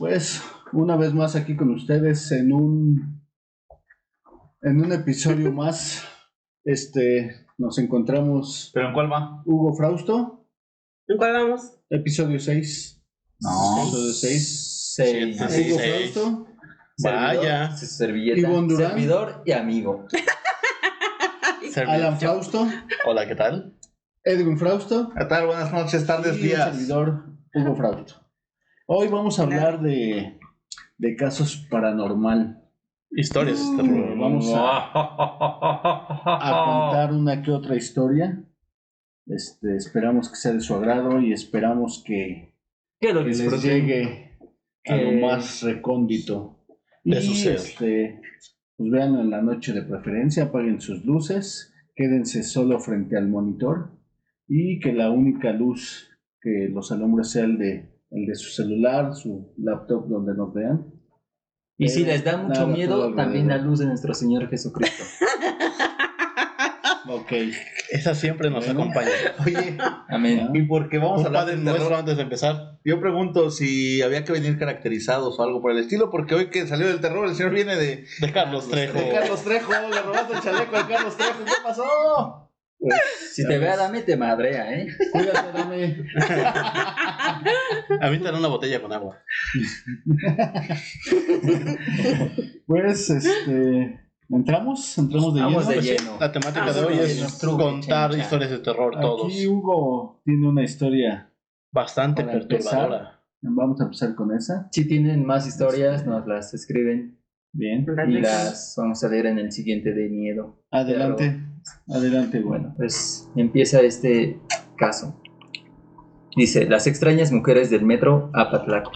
Pues una vez más aquí con ustedes en un episodio más. Nos encontramos ¿Pero en cuál va? Hugo Frausto, ¿En cuál vamos? episodio 6. No. Episodio 6. Seis. Siete. Hugo Seis. Frausto, Vaya. Su servilleta, Ivonne Durán. servidor y amigo. Alan Frausto, Hola, ¿qué tal? Edwin Frausto ¿Qué tal? Buenas noches, tardes, y un días. servidor Hugo Frausto. Hoy vamos a hablar de casos paranormal. Historias de terror. Vamos a contar una que otra historia. Esperamos que sea de su agrado y esperamos que Que lo les disfruten. llegue a lo Que- más recóndito. De Y su ser. pues vean en la noche de preferencia, apaguen sus luces, quédense solo frente al monitor y que la única luz que los alumbre sea el de su celular, su laptop, donde nos vean. Y si les da mucho Nada, miedo, todo también la alrededor. luz de nuestro Señor Jesucristo. Ok. Esa siempre nos Bueno. acompaña. Oye, Amén. y porque vamos Un a hablar padre del nuestro terror antes de empezar. Yo pregunto si había que venir caracterizados o algo por el estilo, porque hoy que salió del terror, el señor viene de Carlos Trejo. De Carlos Trejo, le robaste el chaleco a Carlos Trejo. ¿Qué pasó? Si te ve a Dame, te madrea, ¿eh? Cuídate, dame. Avientan una botella con agua. Pues, entramos de Vamos lleno. de lleno. La temática Ah, de hoy sí, es nos truque, contar chencha. historias de terror todos. Aquí Hugo tiene una historia. Bastante Para empezar. perturbadora. Vamos a empezar con esa. Si tienen más historias, nos las escriben Bien. y las vamos a leer en el siguiente de miedo. Adelante. Adelante, Bueno, pues empieza este caso. Dice, las extrañas mujeres del metro Apatlaco.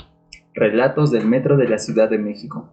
Relatos del metro de la Ciudad de México.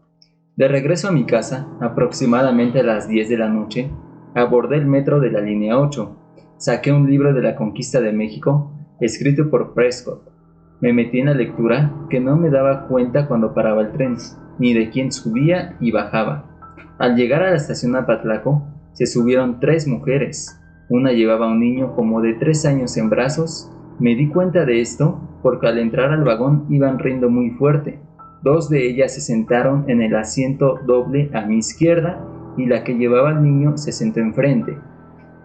De regreso a mi casa, aproximadamente a las 10 de la noche, abordé el metro de la línea 8. Saqué un libro de la conquista de México, escrito por Prescott. Me metí en la lectura, que no me daba cuenta cuando paraba el tren, ni de quién subía y bajaba. Al llegar a la estación Apatlaco, se subieron 3 mujeres. Una llevaba a un niño como de 3 años en brazos. Me di cuenta de esto porque al entrar al vagón iban riendo muy fuerte. 2 de ellas se sentaron en el asiento doble a mi izquierda y la que llevaba al niño se sentó enfrente.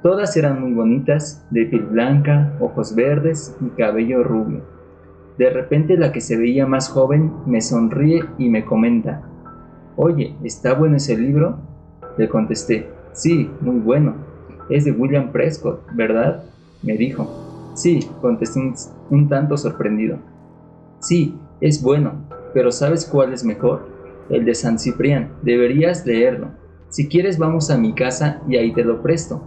Todas eran muy bonitas, de piel blanca, ojos verdes y cabello rubio. De repente la que se veía más joven me sonríe y me comenta: «Oye, ¿está bueno ese libro?». Le contesté: «Sí, muy bueno. Es de William Prescott, ¿verdad?», me dijo. «Sí», contesté un tanto sorprendido. «Sí, es bueno, pero ¿sabes cuál es mejor? El de San Ciprián, deberías leerlo. Si quieres vamos a mi casa y ahí te lo presto.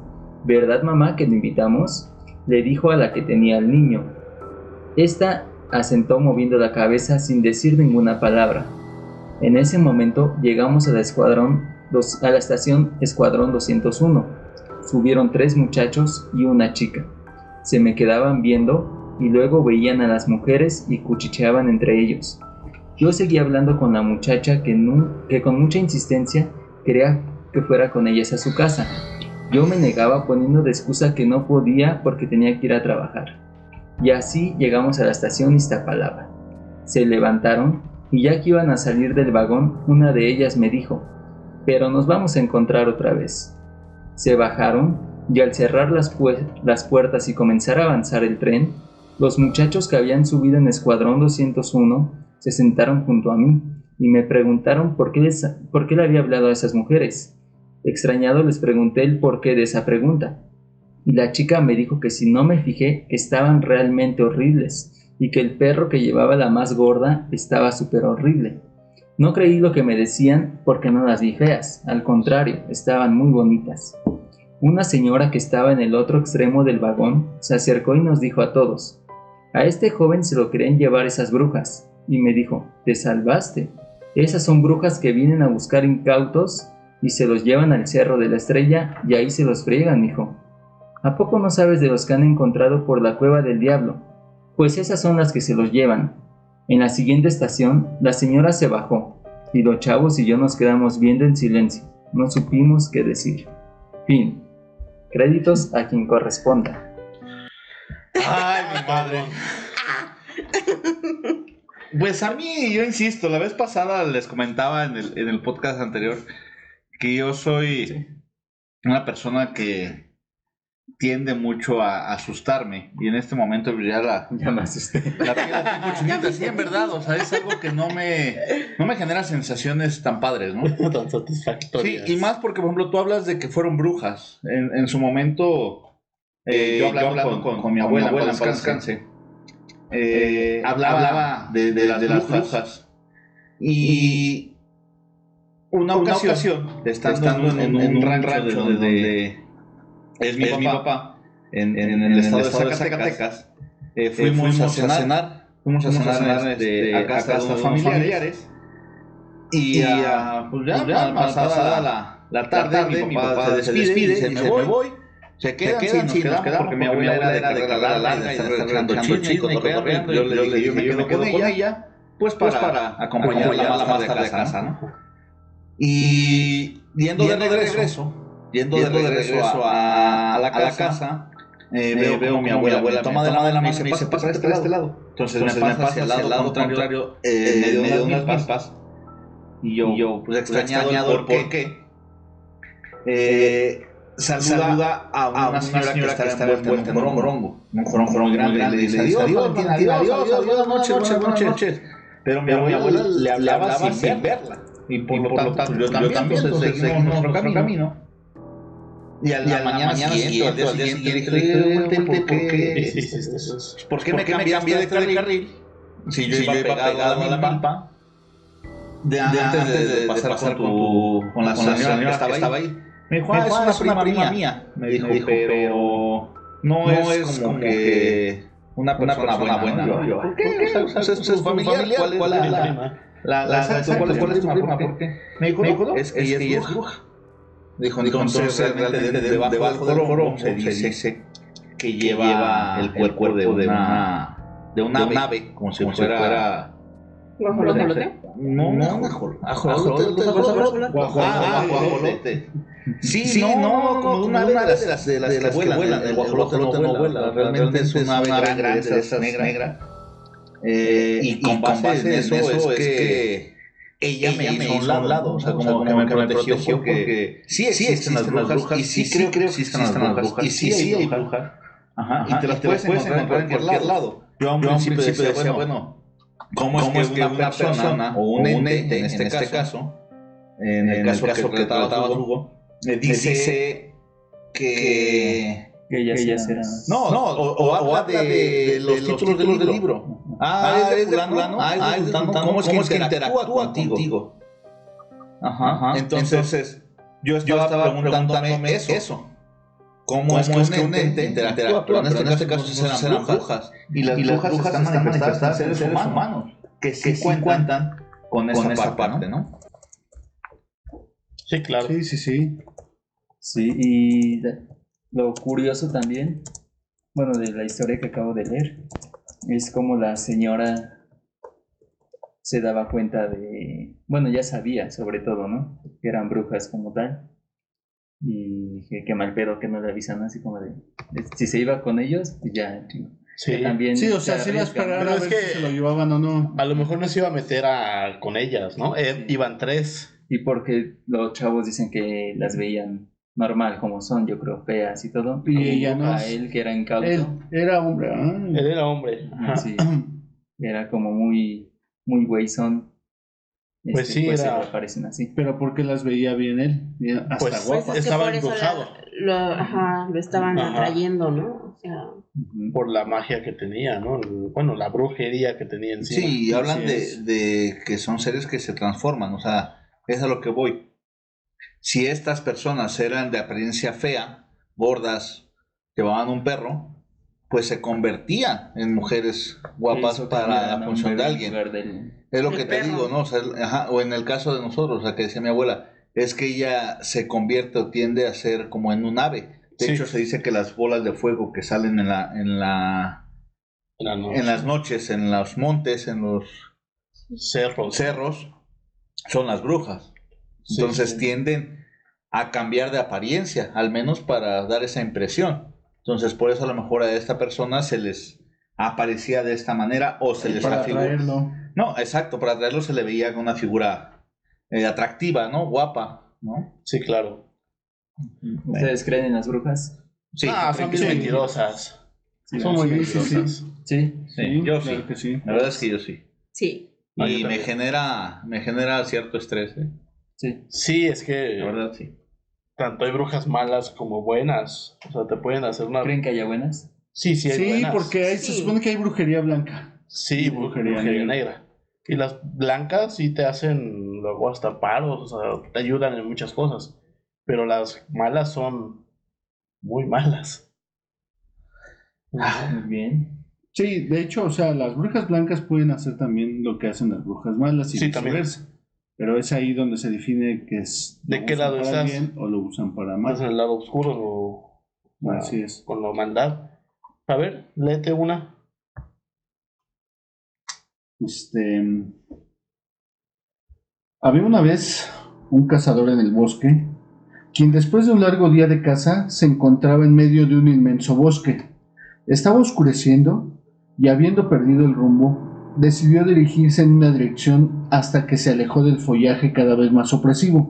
¿Verdad, mamá, que lo invitamos?», le dijo a la que tenía al niño. Esta asentó moviendo la cabeza sin decir ninguna palabra. En ese momento llegamos a la estación Escuadrón 201. Subieron 3 muchachos y una chica. Se me quedaban viendo y luego veían a las mujeres y cuchicheaban entre ellos. Yo seguía hablando con la muchacha que con mucha insistencia quería que fuera con ellas a su casa. Yo me negaba poniendo de excusa que no podía porque tenía que ir a trabajar. Y así llegamos a la estación Iztapalapa. Se levantaron y ya que iban a salir del vagón, una de ellas me dijo: «Pero nos vamos a encontrar otra vez». Se bajaron y al cerrar las puertas y comenzar a avanzar el tren, los muchachos que habían subido en Escuadrón 201 se sentaron junto a mí y me preguntaron por qué le había hablado a esas mujeres. Extrañado les pregunté el porqué de esa pregunta. Y la chica me dijo que si no me fijé, que estaban realmente horribles y que el perro que llevaba la más gorda estaba súper horrible. No creí lo que me decían porque no las vi feas, al contrario, estaban muy bonitas. Una señora que estaba en el otro extremo del vagón se acercó y nos dijo a todos: «A este joven se lo querían llevar esas brujas», y me dijo: «Te salvaste. Esas son brujas que vienen a buscar incautos y se los llevan al Cerro de la Estrella y ahí se los friegan, mijo. ¿A poco no sabes de los que han encontrado por la Cueva del Diablo? Pues esas son las que se los llevan». En la siguiente estación, la señora se bajó y los chavos y yo nos quedamos viendo en silencio. No supimos qué decir. Fin. Créditos a quien corresponda. Ay, mi madre. Pues a mí, yo insisto, la vez pasada les comentaba en el podcast anterior que yo soy una persona que tiende mucho a asustarme, y en este momento ya me asusté. La piel la tengo chinita, sí, en verdad, o sea, es algo que no me genera sensaciones tan padres, ¿no? Tan satisfactorias. Sí, y más porque, por ejemplo, tú hablas de que fueron brujas. En su momento, yo hablando con mi abuela, en paz descanse, hablaba de las brujas. Y una ocasión, estando en un rancho donde es mi papá, en el estado de Zacatecas, fuimos a cenar a casa de unos familiares. Y pues ya pasada la tarde, mi papá se despide, dice, me voy. Se quedan, sí, nos quedamos porque mi abuela era de carrera larga y de estar echando chisme y cotorreando. Yo le dije, yo me quedo con ella, pues para acompañarla más tarde a casa, ¿no? Y yendo de regreso a la casa, veo a mi abuela me toma de la mano y me dice, pasa para este lado. Entonces me pasa hacia el lado contrario, en medio de unas milpas. Y yo pues extrañado por qué. Saluda a una señora que estaba envuelta en un morongo. Un morongo muy grande. Le dice, adiós, buenas noches. Pero mi abuela le hablaba sin verla. Y por lo tanto, yo también, entonces seguimos nuestro camino. Y a la mañana siguiente, al día siguiente, le dije, ¿por qué me cambiaste de carril? Si yo iba pegado a la milpa, antes de pasar con la señora que estaba ahí. Me dijo, es una prima mía. Me dijo, pero no es como que una persona buena. ¿Por qué? ¿Es tu familiar? ¿Cuál es la prima? ¿Cuál es tu prima? ¿Por qué? Me dijo, es que ella es bruja. Dijo, entonces realmente debajo del foro se dice que lleva el cuerpo de una ave, como si fuera... ¿Guajolote? No, guajolote. Sí, no, como una ave de las que vuelan. El guajolote no vuela, realmente es una ave grande, de esas negras. Y con base en eso es que ella me hizo a un lado, o sea, como que me protegió porque sí existen las brujas, y sí creo que existen las brujas, y sí hay brujas, y te las puedes encontrar en cualquier lado. Yo a un principio decía, bueno, ¿cómo es que una persona o un ente, en este caso, en el caso que trataba Hugo, me dice que ellas eran... No, o habla de los títulos del libro. Es de fulano. ¿Cómo es que interactúa contigo? Ajá. Entonces, yo estaba preguntándome eso. ¿Cómo es que un ente interactúa? Pero en este caso eran brujas. Y las brujas están manifestadas en seres humanos, que sí cuentan con esa parte, ¿no? Sí, claro. Sí. Sí, y lo curioso también, bueno, de la historia que acabo de leer, es como la señora se daba cuenta de, bueno, ya sabía sobre todo, ¿no? Que eran brujas como tal. Y dije, qué mal pedo que no le avisan, así como de, si se iba con ellos, pues ya, sí. Que también sí, o sea, sí iba a esperar a ver si se lo llevaban o no. A lo mejor no se iba a meter con ellas, ¿no? Sí. Iban 3. Y porque los chavos dicen que las veían normal como son, yo creo, feas y todo. Y ella no. A él, que era incauto. Él era hombre. Él era hombre. Ajá. Sí. Era como muy güeyzón. Pues sí, pues era... parecen así. Pero ¿por qué las veía bien él? Hasta pues guapa. Pues es que estaba embrujado. Lo estaban atrayendo, ¿no? O sea... Por la magia que tenía, ¿no? Bueno, la brujería que tenía encima. Sí, hablan de que son seres que se transforman, o sea, es a lo que voy. Si estas personas eran de apariencia fea, gordas, llevaban un perro, pues se convertían en mujeres guapas para la función de alguien. Es lo que te digo, ¿no? O sea, o en el caso de nosotros, o sea, que decía mi abuela, es que ella se convierte o tiende a ser como en un ave. De hecho, se dice que las bolas de fuego que salen en las noches, en los montes, en los cerros, son las brujas. Entonces tienden a cambiar de apariencia, al menos para dar esa impresión. Entonces, por eso a lo mejor a esta persona se les aparecía de esta manera o se les Para afiguraba. traerlo. No, exacto, para traerlo se le veía con una figura atractiva, ¿no? Guapa, ¿no? Sí, claro. ¿Ustedes creen en las brujas? Sí, Son bien mentirosas. Sí, Son muy sí, sí, sí. mentirosas. Sí. sí, yo claro sí. que sí. La verdad es que yo sí. Sí. Ah, yo Y me también. genera cierto estrés, ¿eh? Sí. Sí, es que La verdad sí. tanto hay brujas malas como buenas. O sea, te pueden hacer una... ¿Creen que haya buenas? Sí, sí hay Sí, buenas. porque se Sí. supone que hay brujería blanca. Sí, Brujería brujería negra. negra. Y las blancas sí te hacen luego hasta paros, o sea, te ayudan en muchas cosas. Pero las malas son muy malas. Muy bien. Sí, de hecho, o sea, las brujas blancas pueden hacer también lo que hacen las brujas malas y Sí, también. viceversa. Pero es ahí donde se define que es ¿De lo qué usan lado para el estás? bien o lo usan para Estás en mal. el lado oscuro o Así es. con la maldad. A ver, léete una. Había una vez un cazador en el bosque, quien después de un largo día de caza se encontraba en medio de un inmenso bosque. Estaba oscureciendo y habiendo perdido el rumbo, decidió dirigirse en una dirección hasta que se alejó del follaje cada vez más opresivo.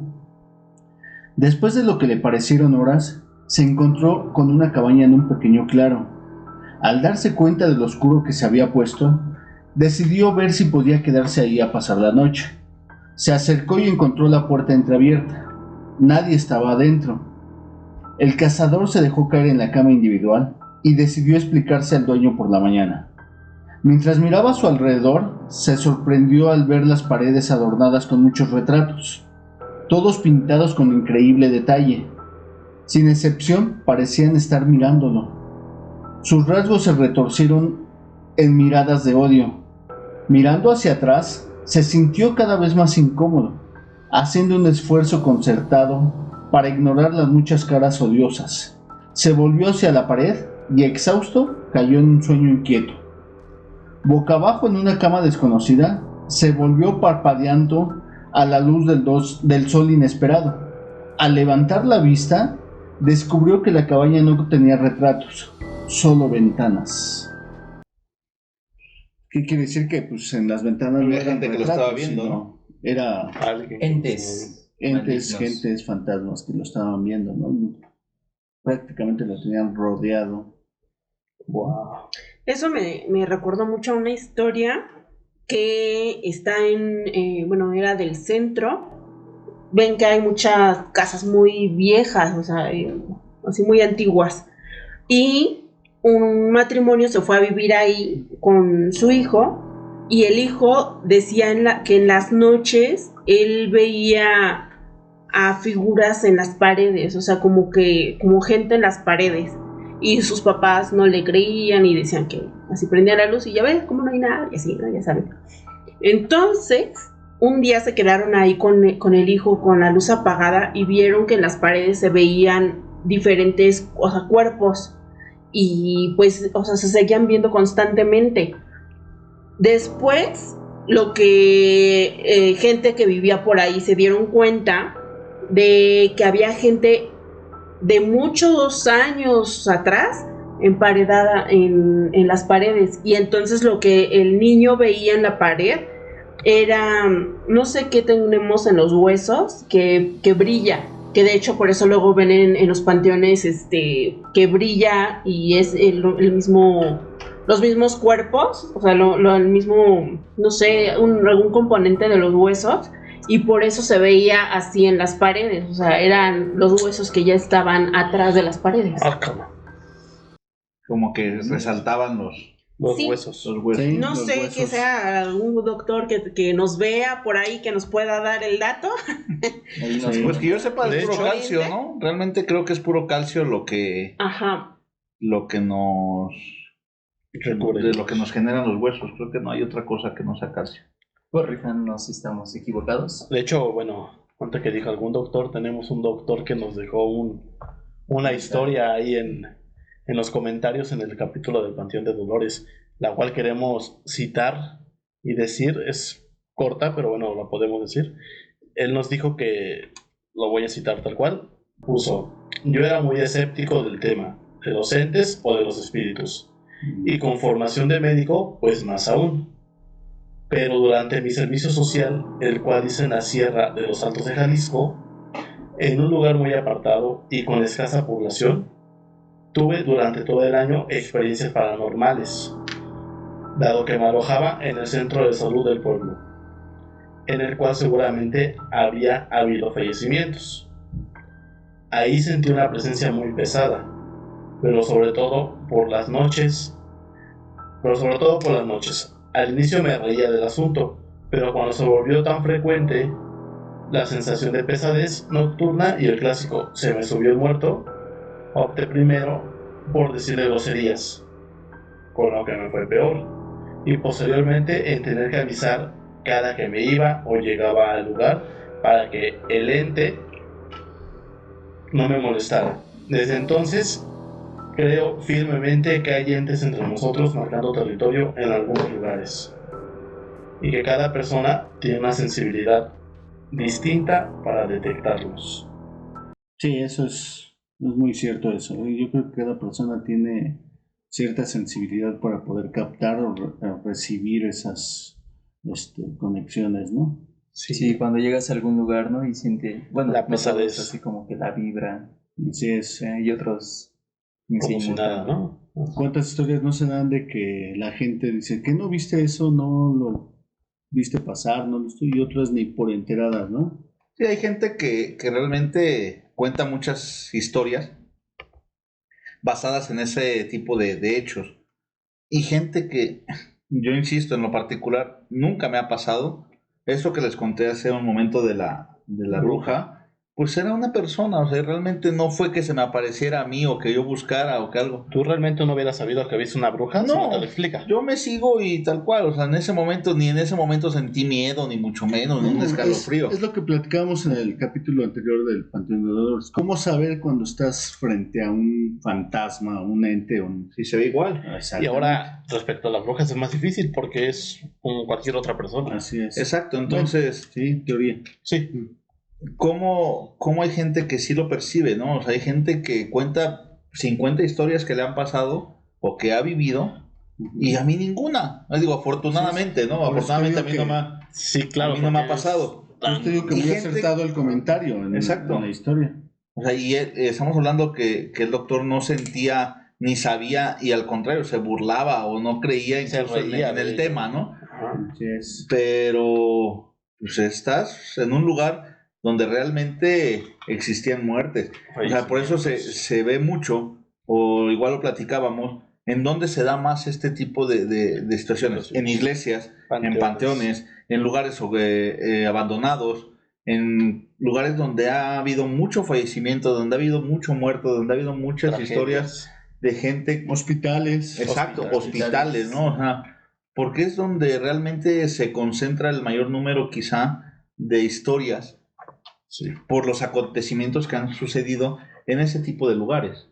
Después de lo que le parecieron horas, se encontró con una cabaña en un pequeño claro. Al darse cuenta de lo oscuro que se había puesto, decidió ver si podía quedarse ahí a pasar la noche. Se acercó y encontró la puerta entreabierta. Nadie estaba adentro. El cazador se dejó caer en la cama individual y decidió explicarse al dueño por la mañana. Mientras miraba a su alrededor, se sorprendió al ver las paredes adornadas con muchos retratos, todos pintados con increíble detalle. Sin excepción, parecían estar mirándolo. Sus rasgos se retorcieron en miradas de odio. Mirando hacia atrás, se sintió cada vez más incómodo, haciendo un esfuerzo concertado para ignorar las muchas caras odiosas. Se volvió hacia la pared y, exhausto, cayó en un sueño inquieto. Boca abajo en una cama desconocida, se volvió parpadeando a la luz del sol inesperado. Al levantar la vista, descubrió que la cabaña no tenía retratos, solo ventanas. ¿Qué quiere decir? Que pues en las ventanas Había no eran gente que lo retratos, estaba viendo, sino ¿no? era Alguien. Entes. entes, Malignos. gentes, fantasmas que lo estaban viendo, ¿no? Prácticamente lo tenían rodeado. Wow. Eso me recordó mucho a una historia que está bueno, era del centro. Ven que hay muchas casas muy viejas, o sea, así muy antiguas. Y un matrimonio se fue a vivir ahí con su hijo y el hijo decía que en las noches él veía a figuras en las paredes, o sea, como gente en las paredes. Y sus papás no le creían y decían que así prendía la luz y ya ves, como no hay nada, y así, ¿no? Ya saben. Entonces, un día se quedaron ahí con el hijo con la luz apagada y vieron que en las paredes se veían diferentes, o sea, cuerpos. Y pues, o sea, se seguían viendo constantemente. Después, lo que gente que vivía por ahí se dieron cuenta de que había gente de muchos años atrás emparedada en las paredes. Y entonces lo que el niño veía en la pared era, no sé qué tenemos en los huesos, que brilla. Que de hecho por eso luego ven en los panteones que brilla y es el mismo, los mismos cuerpos, o sea, el mismo, no sé, algún componente de los huesos, y por eso se veía así en las paredes, o sea, eran los huesos que ya estaban atrás de las paredes. Como que resaltaban los Sí. huesos. los huesos. Sí, No los sé huesos. que sea algún doctor que nos vea por ahí, que nos pueda dar el dato. Ahí nos Sí. Pues que yo sepa, De es puro hecho, calcio, ¿no? Realmente creo que es puro calcio lo que Ajá. nos Recuerden. de lo que nos generan los huesos. Creo que no hay otra cosa que no sea calcio. corríjanos si estamos equivocados. De hecho, bueno, antes que dijo algún doctor, tenemos un doctor que nos dejó una historia ahí en los comentarios en el capítulo del Panteón de Dolores, la cual queremos citar y decir. Es corta, pero bueno, la podemos decir. Él nos dijo que, lo voy a citar tal cual, puso: yo era muy escéptico del tema, de los entes o de los espíritus. y con formación de médico, pues más aún. Pero durante mi servicio social, el cual hice en la Sierra de los Altos de Jalisco, en un lugar muy apartado y con escasa población, tuve durante todo el año experiencias paranormales, dado que me alojaba en el centro de salud del pueblo, en el cual seguramente había habido fallecimientos. Ahí sentí una presencia muy pesada, pero sobre todo por las noches. Al inicio me reía del asunto, pero cuando se volvió tan frecuente, la sensación de pesadez nocturna y el clásico "se me subió el muerto", opté primero por decirle groserías, con lo que me fue peor, y posteriormente en tener que avisar cada que me iba o llegaba al lugar para que el ente no me molestara. Desde entonces, creo firmemente que hay entes entre nosotros marcando territorio en algunos lugares, y que cada persona tiene una sensibilidad distinta para detectarlos. Sí, eso es muy cierto eso. Yo creo que cada persona tiene cierta sensibilidad para poder captar o recibir esas conexiones, ¿no? Sí, cuando llegas a algún lugar, ¿no? Y siente, bueno, La notamos pesadez. así como que la vibra, Así es. y otros Como si nada, ¿no? ¿Cuántas historias no se dan de que la gente dice que no viste eso, no lo viste pasar, no lo estoy, y otras ni por enteradas, ¿no? Sí, hay gente que realmente cuenta muchas historias basadas en ese tipo de hechos. Y gente que, yo insisto, en lo particular, nunca me ha pasado. Eso que les conté hace un momento de la bruja, pues era una persona, o sea, realmente no fue que se me apareciera a mí o que yo buscara o que algo. ¿Tú realmente no hubieras sabido que viste una bruja? Si no te lo explica. Yo me sigo y tal cual, o sea, en ese momento sentí miedo, ni mucho menos, ni un escalofrío. Es lo que platicábamos en el capítulo anterior del Panteón de Dolores. ¿Cómo saber cuando estás frente a un fantasma, un ente? Si se ve igual. Y ahora, respecto a las brujas, es más difícil porque es como cualquier otra persona. Así es. Exacto, entonces... Bueno, sí, teoría. Sí. ¿Cómo hay gente que sí lo percibe, ¿no? O sea, hay gente que cuenta 50 historias que le han pasado o que ha vivido y a mí ninguna. Digo, afortunadamente, ¿no? Afortunadamente a mí no me ha, sí, claro, a mí no me ha pasado. Yo te digo que muy acertado el comentario en la historia. O sea, y estamos hablando que el doctor no sentía ni sabía y al contrario se burlaba o no creía incluso en el tema, ¿no? Así es. Pero pues estás en un lugar donde realmente existían muertes. O sea, por eso se ve mucho, o igual lo platicábamos, en dónde se da más este tipo de situaciones. En iglesias, en panteones, en lugares abandonados, en lugares donde ha habido mucho fallecimiento, donde ha habido mucho muerto, donde ha habido muchas historias de gente. Hospitales. Exacto, hospitales, ¿no? O sea, porque es donde realmente se concentra el mayor número quizá de historias. Sí. Por los acontecimientos que han sucedido en ese tipo de lugares,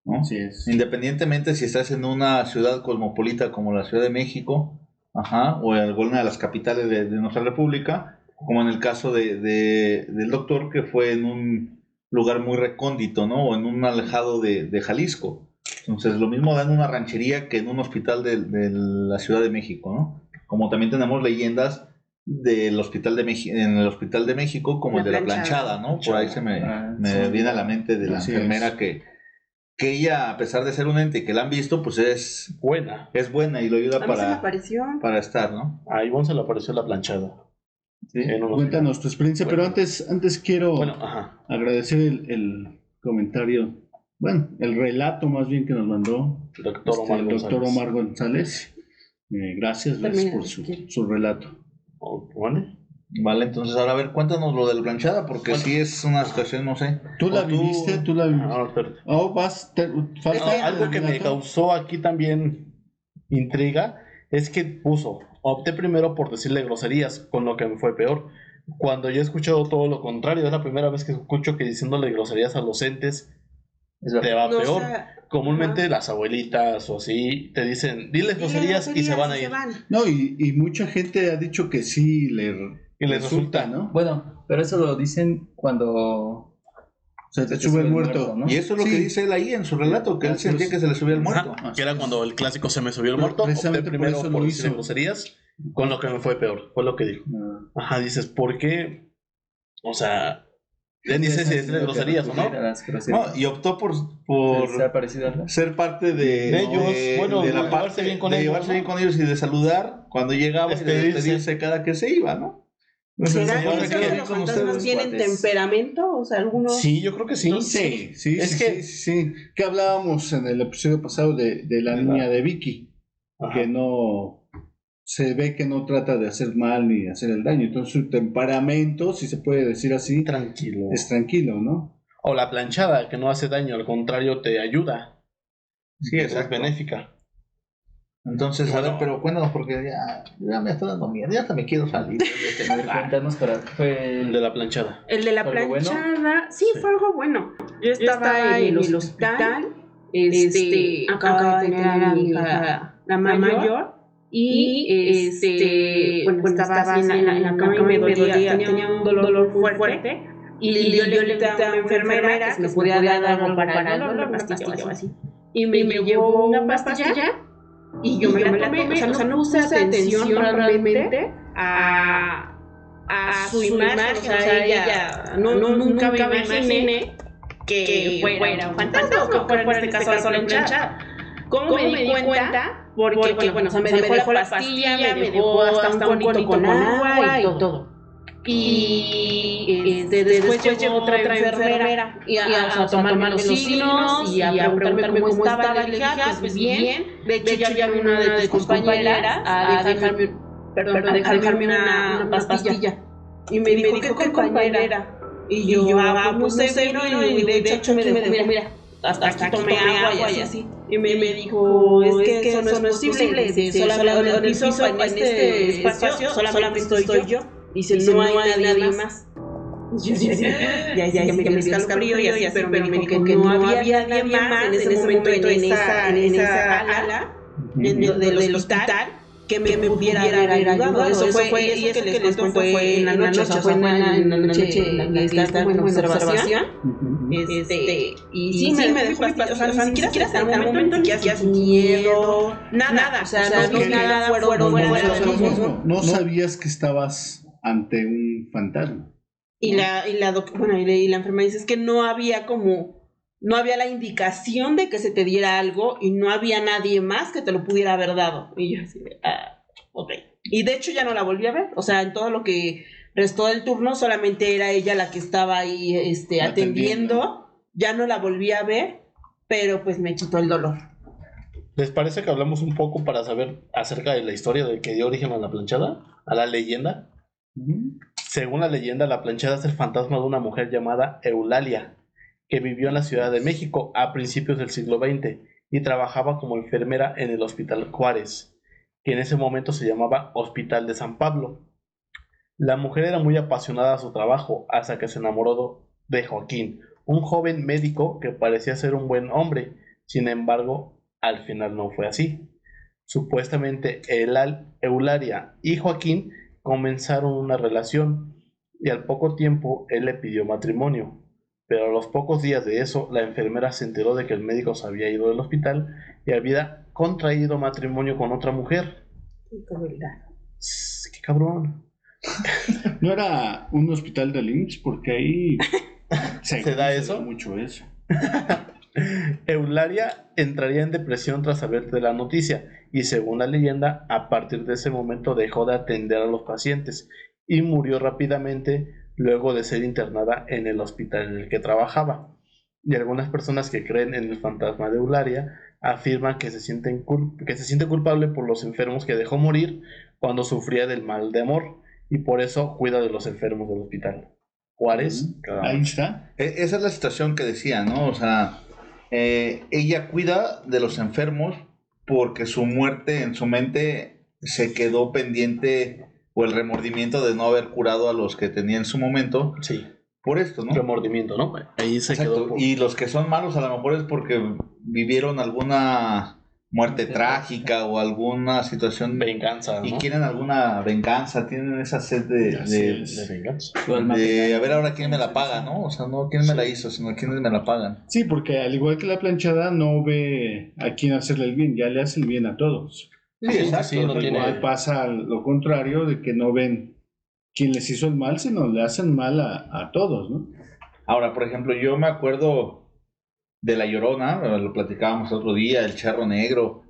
¿no? Así es. Independientemente si estás en una ciudad cosmopolita como la Ciudad de México, o en alguna de las capitales de nuestra república, como en el caso del doctor que fue en un lugar muy recóndito, ¿no? O en un alejado de Jalisco. Entonces lo mismo da en una ranchería que en un hospital de la Ciudad de México, ¿no? Como también tenemos leyendas del hospital de México, en el hospital de México, como el de la planchada, ¿no? Por ahí se me viene a la mente de la enfermera que ella, a pesar de ser un ente que la han visto, pues es buena y lo ayuda para estar, ¿no? A Ivonne se le apareció la planchada. ¿Sí? Cuéntanos tu experiencia, pero antes quiero agradecer el comentario, el relato más bien que nos mandó el doctor Omar González. Gracias por su relato. Vale, entonces ahora a ver, cuéntanos lo de la planchada, porque sí es una situación, no sé. ¿Tú la viviste? Algo que me causó aquí también intriga es que opté primero por decirle groserías, con lo que me fue peor. Cuando yo he escuchado todo lo contrario, es la primera vez que escucho que diciéndole groserías a los entes te va peor. Comúnmente las abuelitas o así te dicen, diles groserías y se van a ir. No, y mucha gente ha dicho que sí les resulta, ¿no? Bueno, pero eso lo dicen cuando Se te sube el muerto, ¿no? Y eso es lo que dice él ahí en su relato, que él sentía que se le subía el muerto. Ajá, que era cuando el clásico se me subió el muerto. Precisamente Opté primero por eso por lo decir hizo. groserías, con lo que me fue peor. Fue lo que dijo. Ajá, dices, ¿por qué? O sea, ya ni sé si decirle groserías o no. No, y optó por ¿Se ha parecido algo? ser parte de ellos, bueno, de la llevarse parte bien con de ellos, llevarse ¿no? bien con ellos y de saludar cuando llegaba y de despedirse cada que se iba, ¿no? ¿Será Señor, que me quedo esos de bien los con fantasmas ustedes, tienen cuates. temperamento? O sea, algunos... Sí, yo creo que sí. Sí. Es que- Sí. Que hablábamos en el episodio pasado de la niña de Vicky, Ajá. que no se ve que no trata de hacer mal ni de hacer el daño. Entonces su temperamento, si se puede decir así, Tranquilo. es tranquilo, ¿no? O la planchada, que no hace daño, al contrario, te ayuda. Sí, Es exacto. benéfica. Entonces, Bueno. a ver, pero cuéntanos porque ya me está dando miedo, ya hasta me quiero salir de este A ver, lugar. cuéntanos El de la planchada. El de la ¿Algo bueno? planchada, sí, Sí. fue algo bueno. Yo estaba en el hospital, acababa de tener a mi hija, la mayor, y bueno, estaba así en la cama y me dolía, tenía un dolor muy fuerte, y yo le invité a una enfermera que me podía dar algo para el dolor, una pastilla o así. Y me llevó una pastilla, y yo me la tomé, o sea, no puse atención realmente a su imagen, o sea, ella, nunca me imaginé que fuera un fantasma o que fuera en este caso la planchada. ¿Cómo me di cuenta? Porque bueno, o sea, me dejó la pastilla, me dejó hasta un conito con agua y todo. Y después llegó otra enfermera y a tomarme los signos y a preguntarme cómo estaba. Le dije, pues bien. De hecho, ya había una de tus compañeras a dejarme una pastilla. Y me dijo, ¿qué compañera? Y yo, pues no sé, y de hecho me dejó, mira, hasta aquí tomé agua y así. Y me dijo, es que eso no es posible, dice, solamente en el piso, en este espacio, solamente estoy yo. Dice, no hay nadie más. Yo ya me dio escalofrío y así, pero me dijo que no había nadie más en ese momento en esa ala del hospital que me pudiera haber ayudado. Eso fue, y eso que les cuento fue en la noche, o sea, fue en la noche en la que estaba como en observación. Y sí, me dejó mi pastilla, o sea, ni siquiera hasta el momento ni siquiera sentí miedo, nada, o sea, no nada fueron. No sabías que estabas ante un fantasma. Y la enfermera dice es que no había la indicación de que se te diera algo y no había nadie más que te lo pudiera haber dado. Y yo así de, ok. Y de hecho ya no la volví a ver, o sea, en todo lo que restó del turno solamente era ella la que estaba ahí atendiendo. Ya no la volví a ver, pero pues me quitó el dolor. ¿Les parece que hablamos un poco para saber acerca de la historia de que dio origen a la planchada? A la leyenda. Según la leyenda, la planchada es el fantasma de una mujer llamada Eulalia, que vivió en la Ciudad de México a principios del siglo XX y trabajaba como enfermera en el Hospital Juárez, que en ese momento se llamaba Hospital de San Pablo. La mujer era muy apasionada a su trabajo hasta que se enamoró de Joaquín, un joven médico que parecía ser un buen hombre. Sin embargo, al final no fue así. Supuestamente Eulalia y Joaquín comenzaron una relación y al poco tiempo él le pidió matrimonio, pero a los pocos días de eso la enfermera se enteró de que el médico se había ido del hospital y había contraído matrimonio con otra mujer. ¡Qué cabrón! No era un hospital de IMSS porque ahí ¿Se da eso? Mucho eso. Eulalia entraría en depresión tras saber de la noticia y según la leyenda, a partir de ese momento dejó de atender a los pacientes y murió rápidamente luego de ser internada en el hospital en el que trabajaba. Y algunas personas que creen en el fantasma de Eulalia afirman que se siente culpable por los enfermos que dejó morir cuando sufría del mal de amor y por eso cuida de los enfermos del hospital. Juárez. Ahí está. Esa es la situación que decía, ¿no? O sea, ella cuida de los enfermos porque su muerte en su mente se quedó pendiente o el remordimiento de no haber curado a los que tenía en su momento. Sí. Por esto, ¿no? Remordimiento, ¿no? Ahí se Exacto. quedó. Y los que son malos a lo mejor es porque vivieron alguna muerte trágica o alguna situación venganza, ¿no? Y quieren alguna venganza, tienen esa sed de venganza. De a ver ahora quién me la paga, ¿no? O sea, no quién me la hizo, sino quiénes me la pagan. Sí, porque al igual que la planchada no ve a quién hacerle el bien, ya le hace el bien a todos. Sí, exacto. Sí, no tiene... Igual pasa lo contrario de que no ven quién les hizo el mal, sino le hacen mal a todos, ¿no? Ahora, por ejemplo, yo me acuerdo de La Llorona, lo platicábamos otro día, el Charro Negro,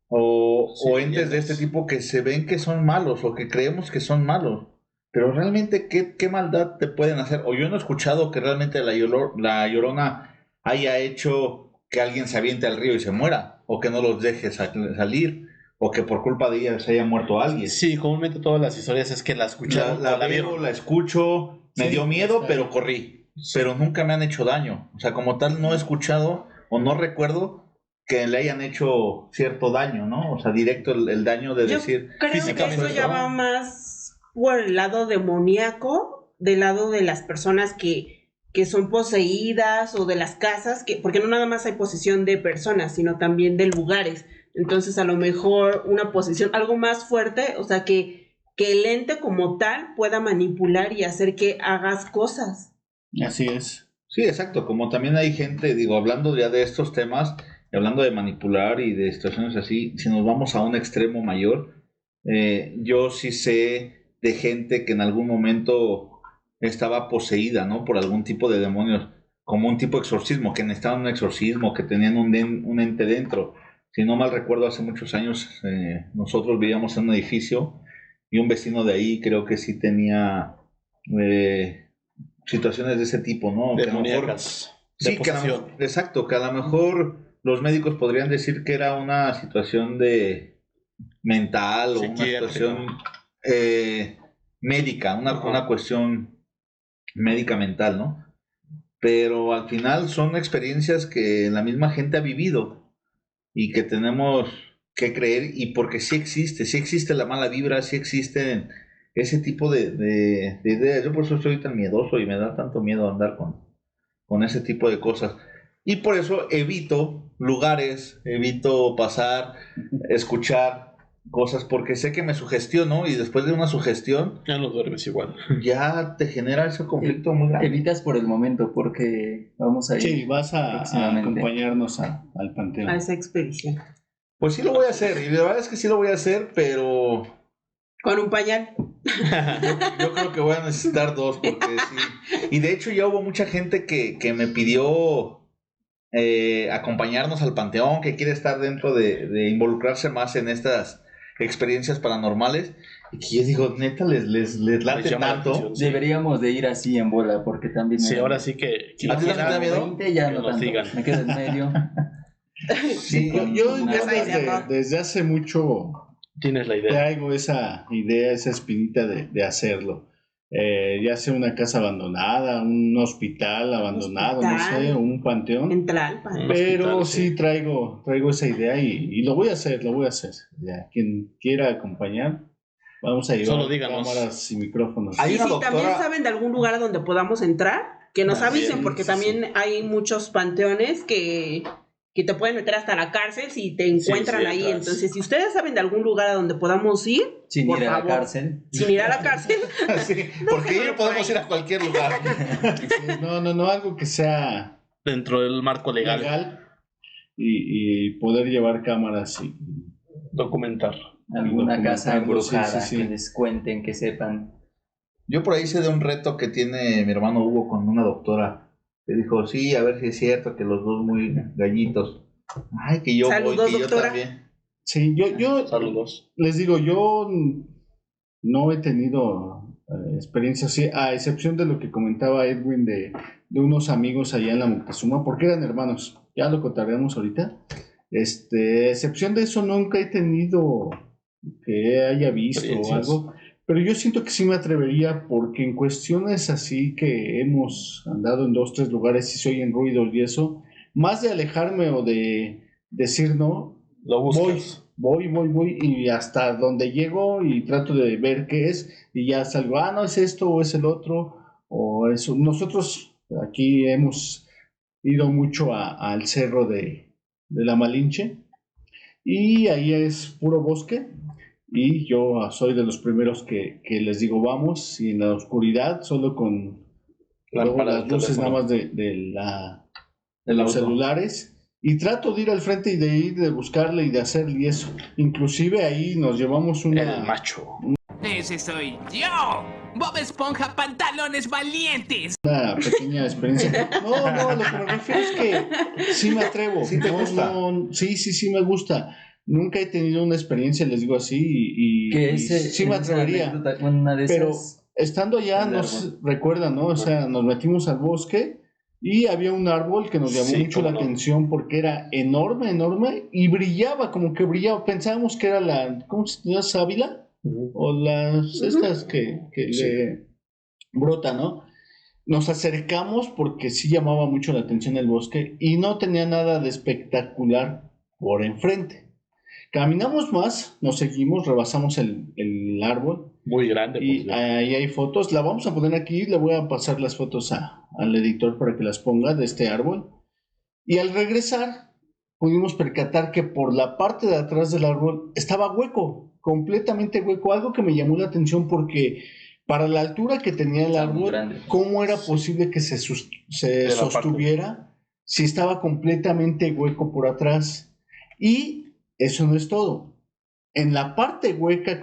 o entes de este tipo que se ven que son malos o que creemos que son malos, pero realmente ¿qué maldad te pueden hacer? O yo no he escuchado que realmente la Llorona haya hecho que alguien se aviente al río y se muera, o que no los deje salir, o que por culpa de ella se haya muerto alguien. Sí, comúnmente todas las historias es que la escucharon. La veo, la escucho, me dio miedo, pero corrí. Pero nunca me han hecho daño. O sea, como tal, no he escuchado o no recuerdo que le hayan hecho cierto daño, ¿no? O sea, directo el daño de decir... Creo que eso ya va más por el lado demoníaco, del lado de las personas que son poseídas o de las casas, porque no nada más hay posesión de personas, sino también de lugares. Entonces, a lo mejor una posesión algo más fuerte, o sea, que el ente como tal pueda manipular y hacer que hagas cosas. Así es. Sí, exacto. Como también hay gente, digo, hablando ya de estos temas, y hablando de manipular y de situaciones así, si nos vamos a un extremo mayor, yo sí sé de gente que en algún momento estaba poseída, ¿no? Por algún tipo de demonios, como un tipo de exorcismo, que necesitaban un exorcismo, que tenían un ente dentro. Si no mal recuerdo, hace muchos años nosotros vivíamos en un edificio y un vecino de ahí creo que sí tenía situaciones de ese tipo, ¿no? Demoníacas. Sí, que exacto, que a lo mejor los médicos podrían decir que era una situación de mental o una situación médica, una cuestión médica mental, ¿no? Pero al final son experiencias que la misma gente ha vivido y que tenemos que creer, y porque sí existe la mala vibra, sí existen ese tipo de ideas. Yo por eso soy tan miedoso y me da tanto miedo andar con ese tipo de cosas. Y por eso evito lugares, evito pasar, escuchar cosas, porque sé que me sugestiono y después de una sugestión ya no duermes igual. Ya te genera ese conflicto muy grande. Evitas por el momento porque vamos a ir. Sí, vas a acompañarnos al panteón. A esa expedición. Pues sí lo voy a hacer, y la verdad es que sí lo voy a hacer, pero... Con un pañal. Yo creo que voy a necesitar 2, porque sí. Y de hecho ya hubo mucha gente que me pidió acompañarnos al panteón, que quiere estar dentro de involucrarse más en estas experiencias paranormales, y que yo digo, neta, les late tanto. Deberíamos de ir así en bola, porque también... Sí, ahora sí que... ¿A ti también te da miedo? 20 ya no tanto. Me quedo en medio. Sí, yo desde hace mucho tienes la idea. Traigo esa idea, esa espinita de hacerlo. Ya sea una casa abandonada, un hospital abandonado, no sé, un panteón. En Tlalpa. Pero hospital, sí traigo esa idea y lo voy a hacer, Ya, quien quiera acompañar, vamos a llevar cámaras y micrófonos. Y si también saben de algún lugar donde podamos entrar, que nos avisen, porque también hay muchos panteones que te pueden meter hasta la cárcel si te encuentran ahí. Entonces, si ustedes saben de algún lugar a donde podamos ir, sin ir a la cárcel. Sin ir a la cárcel. Sí, porque ir podemos ir a cualquier lugar. No, algo que sea dentro del marco legal. Y poder llevar cámaras y documentar. Alguna casa embrujada, que les cuenten, que sepan. Yo por ahí sé de un reto que tiene mi hermano Hugo con una doctora. Que dijo, sí, a ver si es cierto que los dos muy gallitos. Ay, que yo saludos, voy, que doctora. yo también. Sí, yo saludos. Les digo, yo no he tenido experiencia así, a excepción de lo que comentaba Edwin de unos amigos allá en la Moctezuma, porque eran hermanos. Ya lo contaremos ahorita. Excepción de eso, nunca he tenido que haya visto o algo. Pero yo siento que sí me atrevería, porque en cuestiones así que hemos andado en 2, 3 lugares y se oyen ruidos y eso, más de alejarme o de decir no, lo buscas. Voy y hasta donde llego y trato de ver qué es y ya salgo, no es esto o es el otro o eso. Nosotros aquí hemos ido mucho al cerro de la Malinche y ahí es puro bosque. Y yo soy de los primeros que les digo vamos, y en la oscuridad, solo con luego las luces nada más de los celulares, y trato de ir al frente y de ir de buscarle y de hacerle y eso. Inclusive ahí nos llevamos El macho. Ese soy yo. Bob Esponja, pantalones valientes. Una pequeña experiencia. No, lo que me refiero es que sí me atrevo. ¿Sí te gusta? Sí me gusta. Nunca he tenido una experiencia, les digo así, y sí me atrevería. Pero estando allá, nos recuerdan, ¿no? O sea, nos metimos al bosque y había un árbol que nos llamó mucho la atención porque era enorme, y brillaba, como que brillaba. Pensábamos que era ¿cómo se llama? ¿Sábila? O las estas que le brotan, ¿no? Nos acercamos porque sí llamaba mucho la atención el bosque y no tenía nada de espectacular por enfrente. Caminamos más, nos seguimos, rebasamos el árbol. Muy grande. Y ahí hay fotos, la vamos a poner aquí, le voy a pasar las fotos al editor para que las ponga de este árbol. Y al regresar, pudimos percatar que por la parte de atrás del árbol estaba hueco, completamente hueco, algo que me llamó la atención porque para la altura que tenía el árbol, ¿cómo era posible que se sostuviera si estaba completamente hueco por atrás? Y eso no es todo. En la parte hueca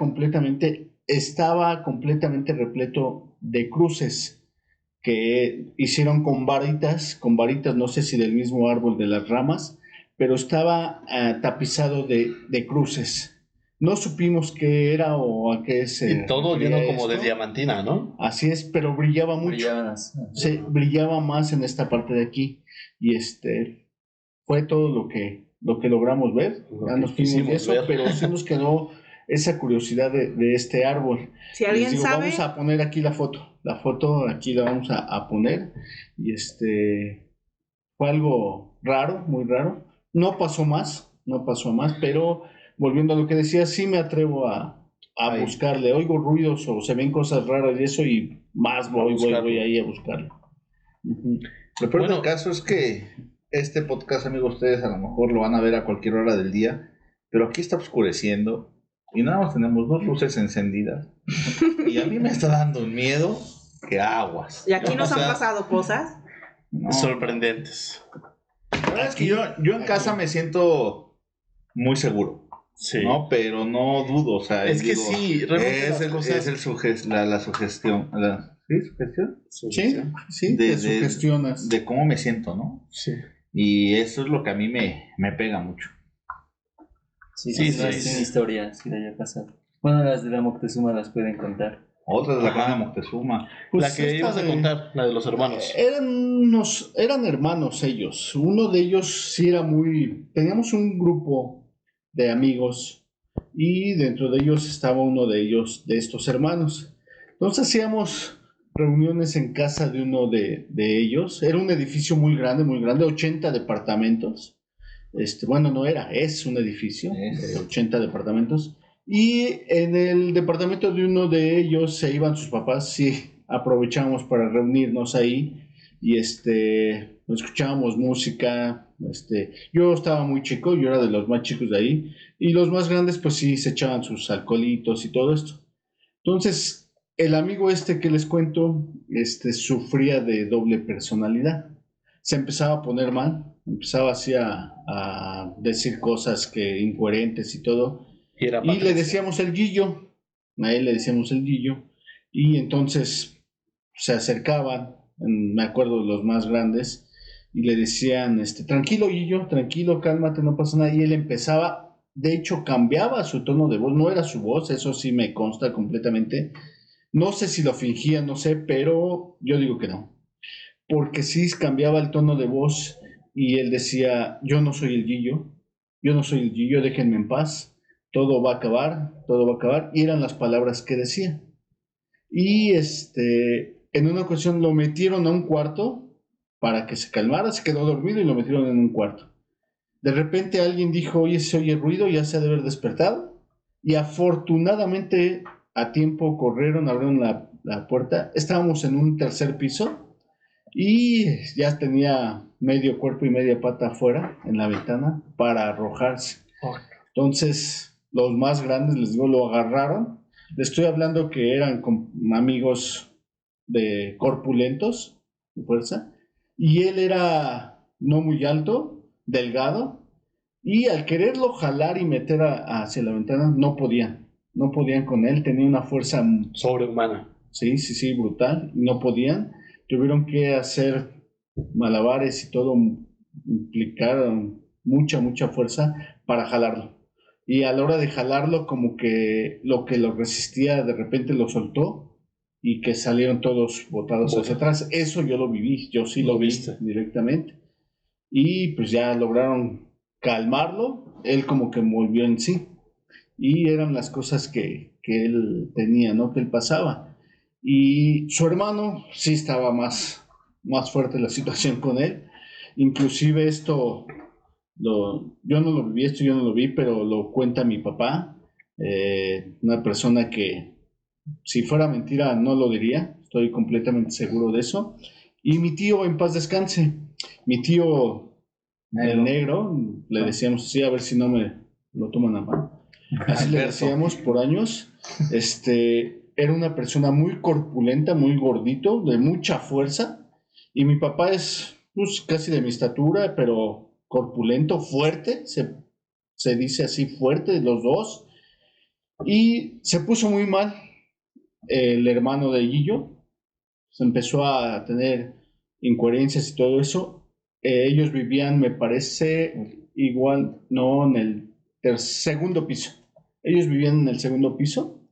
estaba completamente repleto de cruces que hicieron con varitas, no sé si del mismo árbol de las ramas, pero estaba tapizado de cruces. No supimos qué era o a qué se y todo lleno como de diamantina, ¿no? Así es, pero brillaba mucho. Brillaba más en esta parte de aquí. Y fue todo lo que logramos ver. Ya nos fuimos de eso, pero sí nos quedó esa curiosidad de este árbol. Si alguien sabe, vamos a poner aquí la foto. La foto aquí la vamos a poner. Y fue algo raro, muy raro. No pasó más, pero volviendo a lo que decía, sí me atrevo a buscarle. Oigo ruidos o se ven cosas raras y eso, y más voy ahí a buscarlo. Lo peor del caso es que este podcast, amigos, ustedes a lo mejor lo van a ver a cualquier hora del día, pero aquí está oscureciendo y nada más tenemos 2 luces encendidas y a mí me está dando un miedo que aguas. Y aquí nos han pasado cosas sorprendentes. La verdad es que yo en casa me siento muy seguro. Sí. ¿No? Pero no dudo, o sea, es que sí, realmente es la sugestión. ¿Sí? ¿Sugestión? Sí, te sugestionas. De cómo me siento, ¿no? Sí. Y eso es lo que a mí me pega mucho. Sí, historias que le haya pasado. Bueno, las de la Moctezuma las pueden contar. Otra de la clan de Moctezuma. Pues la que ibas a contar, la de los hermanos. Eran hermanos ellos. Uno de ellos sí era teníamos un grupo de amigos y dentro de ellos estaba uno de estos hermanos. Entonces hacíamos reuniones en casa de uno de ellos. Era un edificio muy grande, 80 departamentos. Bueno, no era, es un edificio de 80 departamentos. Y en el departamento de uno de ellos se iban sus papás, sí, aprovechábamos para reunirnos ahí y escuchábamos música. Yo estaba muy chico, yo era de los más chicos de ahí, y los más grandes pues sí se echaban sus alcoholitos y todo esto. Entonces, el amigo que les cuento, sufría de doble personalidad. Se empezaba a poner mal, empezaba así a decir cosas incoherentes y todo. Y le decíamos el Guillo, a él le decíamos el Guillo, y entonces se acercaban, me acuerdo de los más grandes, y le decían, tranquilo Guillo, tranquilo, cálmate, no pasa nada, y él empezaba, de hecho cambiaba su tono de voz, no era su voz, eso sí me consta completamente, no sé si lo fingía, no sé, pero yo digo que no, porque sí cambiaba el tono de voz, y él decía, yo no soy el Guillo, déjenme en paz, todo va a acabar, y eran las palabras que decía. Y en una ocasión lo metieron a un cuarto para que se calmara, se quedó dormido y lo metieron en un cuarto. De repente alguien dijo, oye, se oye ruido, ya se ha de haber despertado, y afortunadamente a tiempo abrieron la puerta, estábamos en un 3er piso, y ya tenía medio cuerpo y media pata afuera en la ventana para arrojarse. Entonces, los más grandes, les digo, lo agarraron. Les estoy hablando que eran amigos de corpulentos, de fuerza, y él era no muy alto, delgado, y al quererlo jalar y meter hacia la ventana, no podían con él, tenía una fuerza sobrehumana. Sí, brutal, no podían, tuvieron que hacer malabares y todo, implicaron mucha fuerza para jalarlo. Y a la hora de jalarlo, como que lo resistía, de repente lo soltó y que salieron todos botados hacia atrás. Eso yo lo viví, yo sí lo vi directamente. Y pues ya lograron calmarlo, él como que volvió en sí. Y eran las cosas que él tenía, ¿no? Que él pasaba. Y su hermano sí estaba más fuerte la situación con él. Inclusive esto, yo no lo vi, pero lo cuenta mi papá, una persona que si fuera mentira no lo diría, estoy completamente seguro de eso. Y mi tío, en paz descanse, mi tío el negro, le decíamos así, a ver si no me lo toman a mal. Así le decíamos por años. Era una persona muy corpulenta, muy gordito, de mucha fuerza. Y mi papá es pues, casi de mi estatura, pero corpulento, fuerte, se dice así, fuerte, los dos. Y se puso muy mal el hermano de Guillo. Se empezó a tener incoherencias y todo eso. Ellos vivían, me parece, igual, no en el segundo piso. Ellos vivían en el segundo piso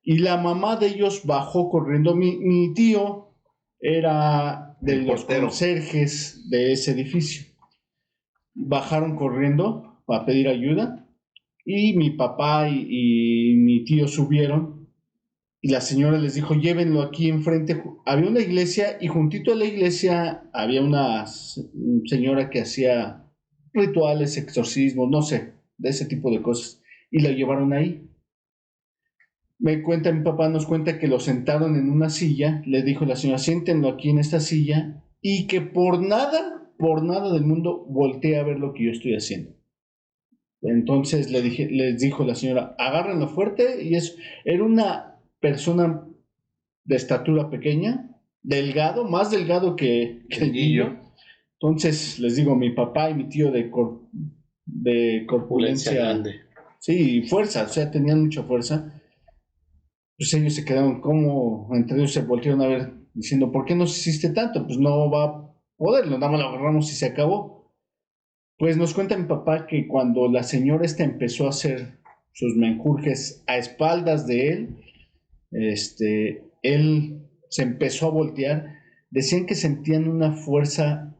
y la mamá de ellos bajó corriendo. Mi tío era de los conserjes de ese edificio. Bajaron corriendo para pedir ayuda y mi papá y mi tío subieron y la señora les dijo, llévenlo aquí enfrente. Había una iglesia y juntito a la iglesia había una señora que hacía rituales, exorcismos, no sé, de ese tipo de cosas. Y la llevaron ahí. Mi papá nos cuenta que lo sentaron en una silla, le dijo la señora, siéntenlo aquí en esta silla y que por nada del mundo voltee a ver lo que yo estoy haciendo. Entonces les dijo la señora, agárrenlo fuerte y eso. Era una persona de estatura pequeña, delgado, más delgado que el Guillo. Entonces les digo, mi papá y mi tío de corpulencia grande. Sí, fuerza, o sea, tenían mucha fuerza. Pues ellos se quedaron como, entre ellos se voltearon a ver diciendo, ¿por qué nos hiciste tanto? Pues no va a poder, nada más lo agarramos y se acabó. Pues nos cuenta mi papá que cuando la señora empezó a hacer sus menjurjes a espaldas de él, él se empezó a voltear. Decían que sentían una fuerza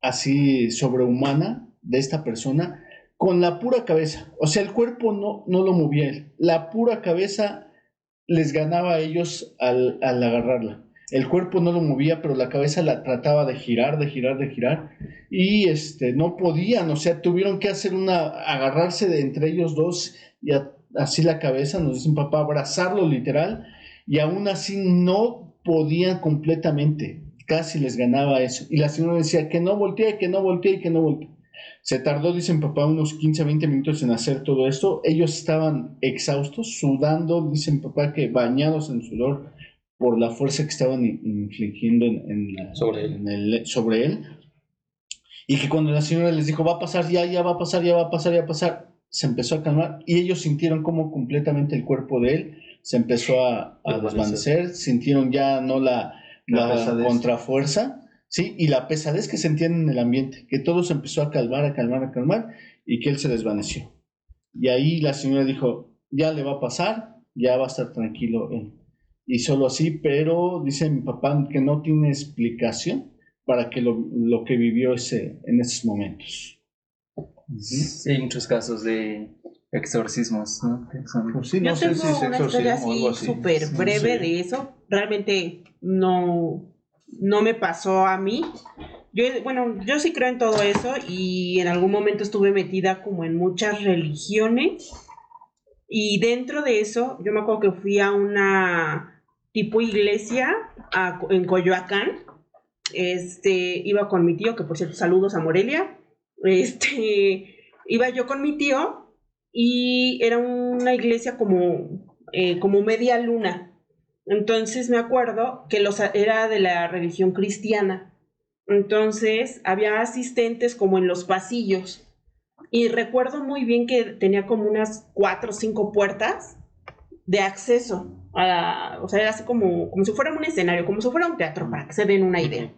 así sobrehumana de esta persona con la pura cabeza. O sea, el cuerpo no lo movía él. La pura cabeza les ganaba a ellos al agarrarla. El cuerpo no lo movía, pero la cabeza la trataba de girar. Y no podían, o sea, tuvieron que agarrarse de entre ellos dos y así la cabeza, nos dice un papá, abrazarlo literal, y aún así no podían completamente, casi les ganaba eso. Y la señora decía que no voltee. Se tardó, dicen papá, unos 15 a 20 minutos en hacer todo esto. Ellos estaban exhaustos, sudando, dicen papá, que bañados en sudor por la fuerza que estaban infligiendo sobre él. Y que cuando la señora les dijo, va a pasar, ya va a pasar, se empezó a calmar y ellos sintieron como completamente el cuerpo de él se empezó a desvanecer, sintieron ya no la contrafuerza, ¿sí? Y la pesadez que sentían en el ambiente, que todo se empezó a calmar y que él se desvaneció. Y ahí la señora dijo, ya le va a pasar, ya va a estar tranquilo él. Y solo así, pero dice mi papá que no tiene explicación para que lo que vivió en esos momentos. Sí, hay muchos casos de exorcismos, ¿no? Pues sí, no sé si es una historia así súper breve de eso. Realmente no me pasó a mí. Yo sí creo en todo eso y en algún momento estuve metida como en muchas religiones y dentro de eso yo me acuerdo que fui a una tipo iglesia en Coyoacán. Iba con mi tío, que por cierto saludos a Morelia. Iba yo con mi tío y era una iglesia como media luna. Entonces me acuerdo que era de la religión cristiana. Entonces había asistentes como en los pasillos. Y recuerdo muy bien que tenía como unas 4 o 5 puertas de acceso. O sea, era así como si fuera un escenario, como si fuera un teatro, para que se den una idea.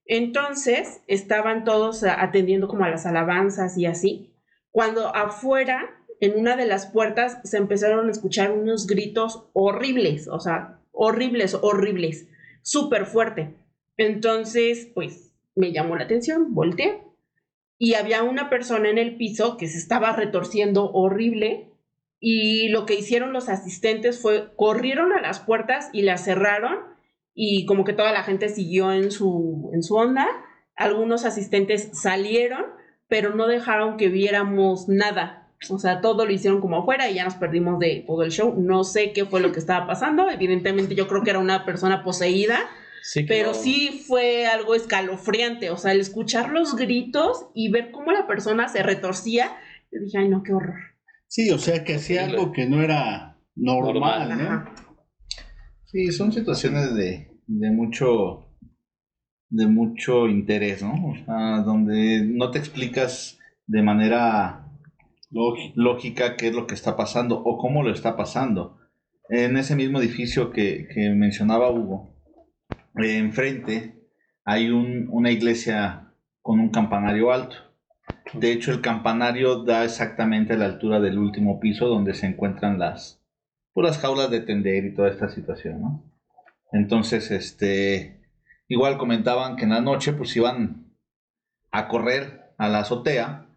Entonces estaban todos atendiendo como a las alabanzas y así. Cuando afuera, en una de las puertas, se empezaron a escuchar unos gritos horribles, o sea, horribles, súper fuerte. Entonces, pues, me llamó la atención, volteé, y había una persona en el piso que se estaba retorciendo horrible, y lo que hicieron los asistentes fue, corrieron a las puertas y las cerraron, y como que toda la gente siguió en su onda. Algunos asistentes salieron, pero no dejaron que viéramos nada. O sea, todo lo hicieron como afuera y ya nos perdimos de todo el show. No sé qué fue lo que estaba pasando. Evidentemente yo creo que era una persona poseída, sí, pero no. Sí fue algo escalofriante. O sea, el escuchar los gritos y ver cómo la persona se retorcía, yo dije, ay no, qué horror. Sí, o sea, que hacía algo que no era normal, ¿no? Ajá. Sí, son situaciones de mucho interés, ¿no? O sea, donde no te explicas de manera lógica qué es lo que está pasando o cómo lo está pasando. En ese mismo edificio que mencionaba Hugo, enfrente hay una iglesia con un campanario alto. De hecho, el campanario da exactamente a la altura del último piso donde se encuentran las jaulas de tender y toda esta situación, ¿no? Entonces, igual comentaban que en la noche pues iban a correr a la azotea,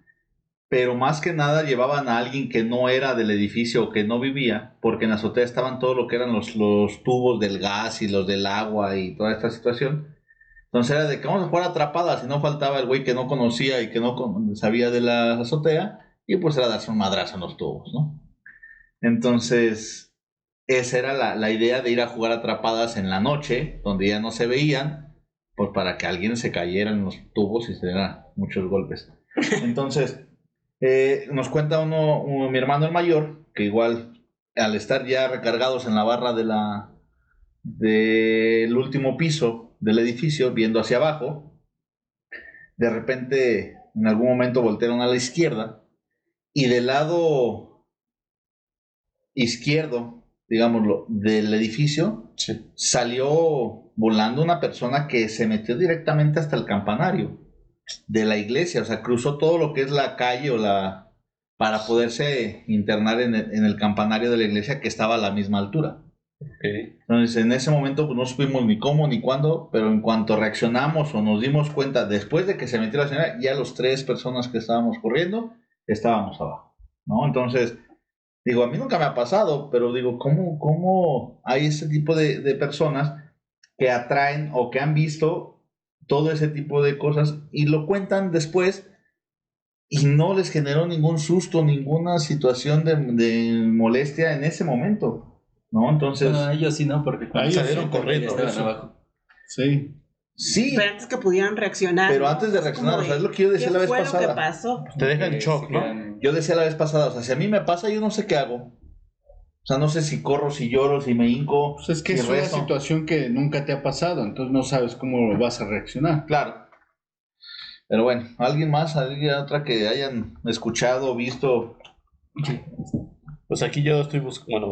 pero más que nada llevaban a alguien que no era del edificio o que no vivía, porque en la azotea estaban todo lo que eran los tubos del gas y los del agua y toda esta situación. Entonces era de que vamos a jugar atrapadas, y no faltaba el güey que no conocía y que no sabía de la azotea, y pues era darse un madrazo en los tubos, ¿no? Entonces, esa era la idea de ir a jugar atrapadas en la noche, donde ya no se veían, pues para que alguien se cayera en los tubos y se dieran muchos golpes. Entonces, nos cuenta mi hermano el mayor, que igual al estar ya recargados en la barra del último piso del edificio, viendo hacia abajo, de repente en algún momento voltearon a la izquierda y del lado izquierdo, digámoslo, del edificio, sí, salió volando una persona que se metió directamente hasta el campanario de la iglesia. O sea, cruzó todo lo que es la calle para poderse internar en el campanario de la iglesia, que estaba a la misma altura. Okay. Entonces, en ese momento pues, no supimos ni cómo ni cuándo, pero en cuanto reaccionamos o nos dimos cuenta, después de que se metió la señora, ya los 3 personas que estábamos corriendo estábamos abajo, ¿no? Entonces, digo, a mí nunca me ha pasado, pero digo, ¿cómo hay ese tipo de personas que atraen o que han visto todo ese tipo de cosas y lo cuentan después y no les generó ningún susto, ninguna situación de molestia en ese momento? ¿No? Entonces. No, ellos sí, ¿no? Porque cuando salieron corriendo. Estaban abajo. Sí. Sí. Pero antes que pudieran reaccionar. Pero antes de reaccionar, o sea, es lo que yo decía la vez pasada. ¿Qué fue lo que pasó? Te deja en shock, ¿no? Yo decía la vez pasada, o sea, si a mí me pasa, yo no sé qué hago. O sea, no sé si corro, si lloro, si me hinco. Pues es que es una situación que nunca te ha pasado, entonces no sabes cómo vas a reaccionar. Claro. Pero bueno, ¿alguien más? ¿Alguien otra que hayan escuchado, visto? Pues aquí yo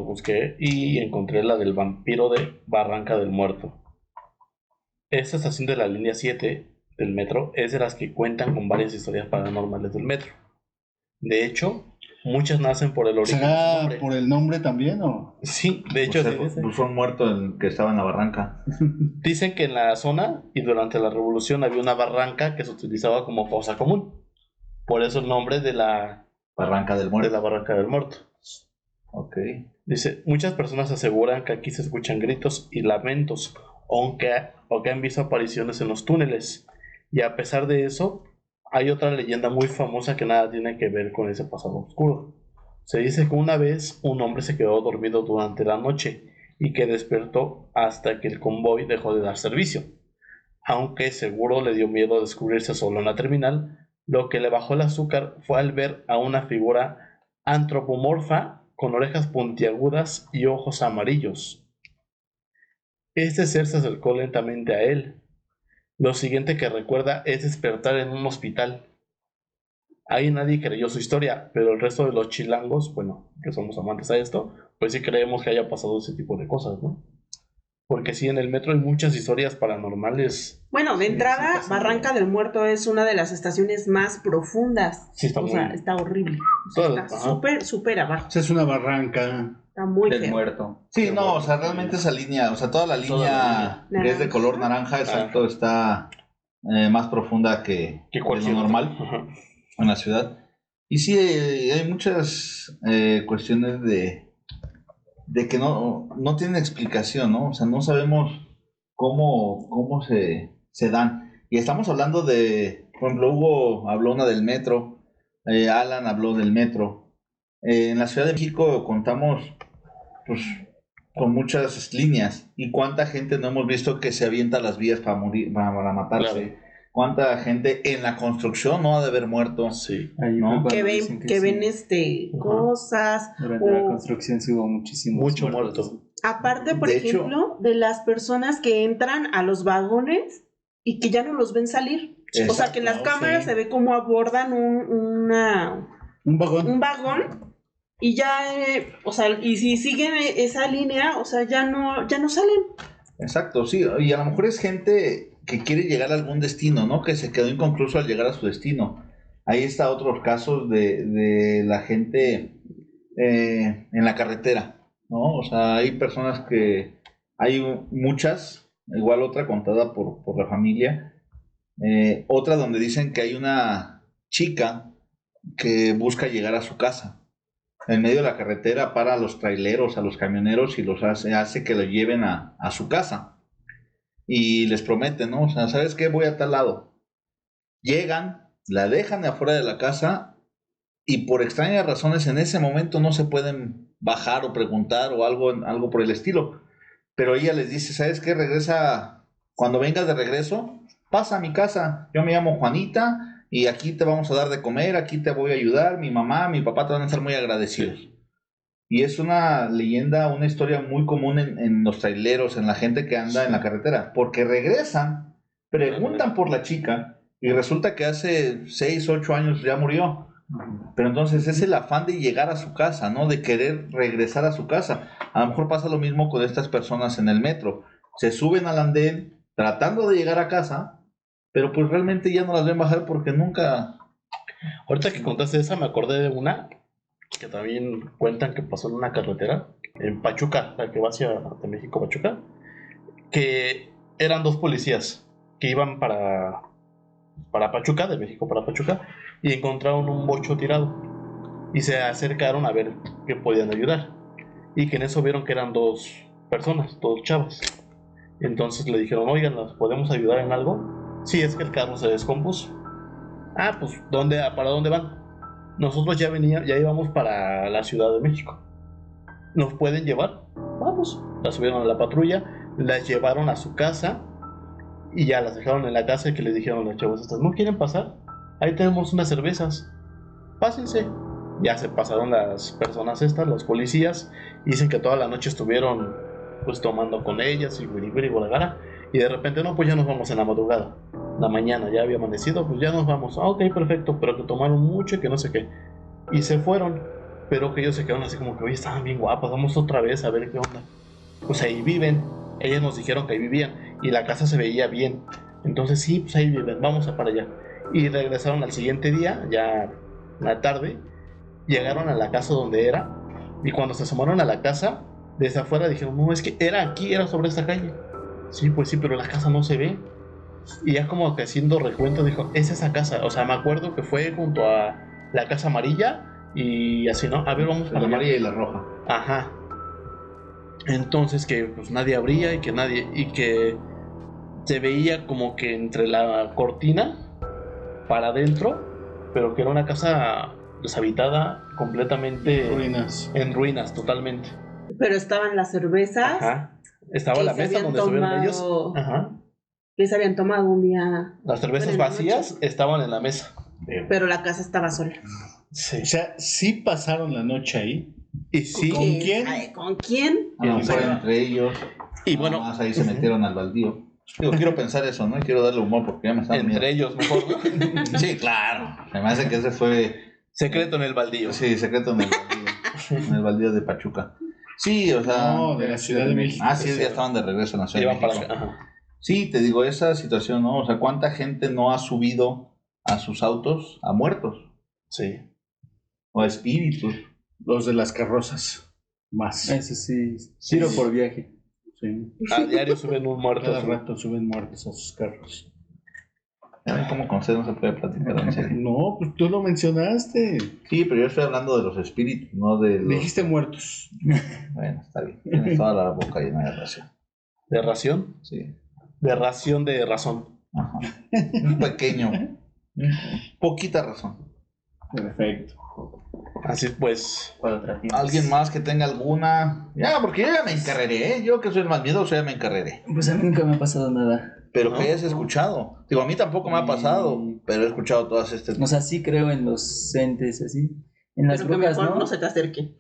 busqué y encontré la del vampiro de Barranca del Muerto. Esta estación de la línea 7 del metro es de las que cuentan con varias historias paranormales del metro. De hecho, muchas nacen por el origen. ¿Será por el nombre también o? Sí, de hecho. Pues fue un muerto el que estaba en la barranca. Dicen que en la zona y durante la revolución había una barranca que se utilizaba como fosa común. Por eso el nombre de la Barranca del Muerto. De la Barranca del Muerto. Ok. Dice, muchas personas aseguran que aquí se escuchan gritos y lamentos, o que han visto apariciones en los túneles. Y a pesar de eso, hay otra leyenda muy famosa que nada tiene que ver con ese pasado oscuro. Se dice que una vez un hombre se quedó dormido durante la noche y que despertó hasta que el convoy dejó de dar servicio. Aunque seguro le dio miedo descubrirse solo en la terminal, lo que le bajó el azúcar fue al ver a una figura antropomorfa, con orejas puntiagudas y ojos amarillos. Este ser se acercó lentamente a él. Lo siguiente que recuerda es despertar en un hospital. Ahí nadie creyó su historia, pero el resto de los chilangos, bueno, que somos amantes a esto, pues sí creemos que haya pasado ese tipo de cosas, ¿no? Porque sí, en el metro hay muchas historias paranormales. Bueno, de entrada, Barranca del Muerto es una de las estaciones más profundas. Sí, está está horrible. Está súper abajo. O sea, es una barranca. Está muy Del feo. muerto. Sí, no, o sea, realmente esa línea, o sea, toda la línea que es de color naranja, exacto, está más profunda que lo normal en la ciudad. Y sí, hay muchas cuestiones de que no tienen explicación, ¿no? O sea, no sabemos cómo se dan. Y estamos hablando de, por ejemplo, Hugo habló una del metro, Alan habló del metro. En la Ciudad de México contamos pues con muchas líneas. ¿Y cuánta gente no hemos visto que se avienta a las vías para morir, para matarse? Claro. ¿Cuánta gente en la construcción no ha de haber muerto? Sí. ¿No? Que ven cosas. Durante la construcción sí hubo mucho muerto. Aparte, por De ejemplo, de las personas que entran a los vagones y que ya no los ven salir. Exacto, o sea, que en las cámaras se ve cómo abordan un vagón y ya, o sea, y si siguen esa línea, o sea, ya no salen. Exacto, sí, y a lo mejor es gente que quiere llegar a algún destino, ¿no? Que se quedó inconcluso al llegar a su destino. Ahí está otros casos de la gente en la carretera, ¿no? O sea, hay personas que, hay muchas, igual otra contada por la familia, otra donde dicen que hay una chica que busca llegar a su casa. En medio de la carretera para a los traileros, a los camioneros y los hace que lo lleven a su casa. Y les prometen, ¿no? O sea, ¿sabes qué? Voy a tal lado. Llegan, la dejan afuera de la casa y por extrañas razones en ese momento no se pueden bajar o preguntar o algo por el estilo. Pero ella les dice, ¿sabes qué? Regresa, cuando vengas de regreso, pasa a mi casa. Yo me llamo Juanita y aquí te vamos a dar de comer, aquí te voy a ayudar, mi mamá, mi papá te van a estar muy agradecidos. Y es una leyenda, una historia muy común en los traileros, en la gente que anda en la carretera, porque regresan, preguntan por la chica y resulta que hace 6, 8 años ya murió. Pero entonces es el afán de llegar a su casa, ¿no? De querer regresar a su casa. A lo mejor pasa lo mismo con estas personas en el metro. Se suben al andén tratando de llegar a casa, pero pues realmente ya no las ven bajar porque nunca... Ahorita que contaste esa me acordé de una que también cuentan que pasó en una carretera en Pachuca, la que va hacia de México a Pachuca, que eran 2 policías que iban para Pachuca, de México para Pachuca, y encontraron un bocho tirado y se acercaron a ver qué podían ayudar, y que en eso vieron que eran 2 personas, 2 chavas. Entonces le dijeron, oigan, ¿las podemos ayudar en algo? Sí, es que el carro se descompuso. Ah, pues ¿para dónde van? Nosotros ya íbamos para la Ciudad de México. ¿Nos pueden llevar? Vamos. Las subieron a la patrulla, las llevaron a su casa y ya las dejaron en la casa y que les dijeron a las chavas estas, ¿no quieren pasar? Ahí tenemos unas cervezas. Pásense. Ya se pasaron las personas estas, los policías, y dicen que toda la noche estuvieron pues tomando con ellas y guaragara, y de repente no, pues ya nos vamos en la madrugada. La mañana ya había amanecido, pues ya nos vamos. Ah, ok, perfecto, pero que tomaron mucho y que no sé qué. Y se fueron, pero que ellos se quedaron así como que, oye, estaban bien guapas, vamos otra vez a ver qué onda. Pues ahí viven, ellos nos dijeron que ahí vivían y la casa se veía bien. Entonces sí, pues ahí viven, vamos a para allá. Y regresaron al siguiente día, ya la tarde, llegaron a la casa donde era, y cuando se asomaron a la casa, desde afuera dijeron, no, es que era aquí, era sobre esta calle. Sí, pues sí, pero la casa no se ve. Y ya como que haciendo recuento dijo, es esa casa. O sea, me acuerdo que fue junto a la casa amarilla y así, ¿no? A ver, vamos para la amarilla y la roja. Ajá. Entonces que pues nadie abría y que se veía como que entre la cortina para adentro, pero que era una casa deshabitada, completamente en ruinas totalmente. Pero estaban las cervezas. Ajá. Estaba la mesa donde estuvieron ellos. Ajá. Que se habían tomado un día. Las cervezas vacías estaban en la mesa. Pero la casa estaba sola. Sí. O sea, sí pasaron la noche ahí. Y sí. ¿Con quién? Ay, ¿con quién? A lo mejor entre ellos. Y Nada bueno, más ahí se metieron al baldío. Digo, quiero pensar eso, ¿no? Y quiero darle humor porque ya me están entre ellos mejor, ¿no? Sí, claro. Se me hace que ese fue... Secreto en el baldío. Sí, secreto en el baldío. En el baldío de Pachuca. Sí, o sea... No, de la Ciudad de México. Ah, sí, ya estaban de regreso en la Ciudad Iban de para México. acá. Ajá. Sí, te digo, esa situación, ¿no? O sea, ¿cuánta gente no ha subido a sus autos a muertos? Sí. O a espíritus. Los de las carrozas. Más. Eso sí, tiro por viaje. Sí. A diario suben un muerto. Cada rato suben muertos a sus carros. Ya ven cómo con usted no se puede platicar en serio. No, pues tú lo mencionaste. Sí, pero yo estoy hablando de los espíritus, no de los... Dijiste muertos. Bueno, está bien. Tienes toda la boca llena de razón. ¿De ración? Sí. De ración de razón. Ajá. Un pequeño. Poquita razón. Perfecto. Así pues. ¿Cuál otra tienes? ¿Alguien más que tenga alguna? Ya, porque yo ya me encarreré, ¿eh? Yo que soy el más miedoso ya me encarreré. Pues a mí nunca me ha pasado nada. Pero ¿No? que hayas escuchado. Digo, a mí tampoco me ha pasado, pero he escuchado todas estas... O sea, sí creo en los entes así. En las Pero que brujas, mejor ¿no? no se te acerque.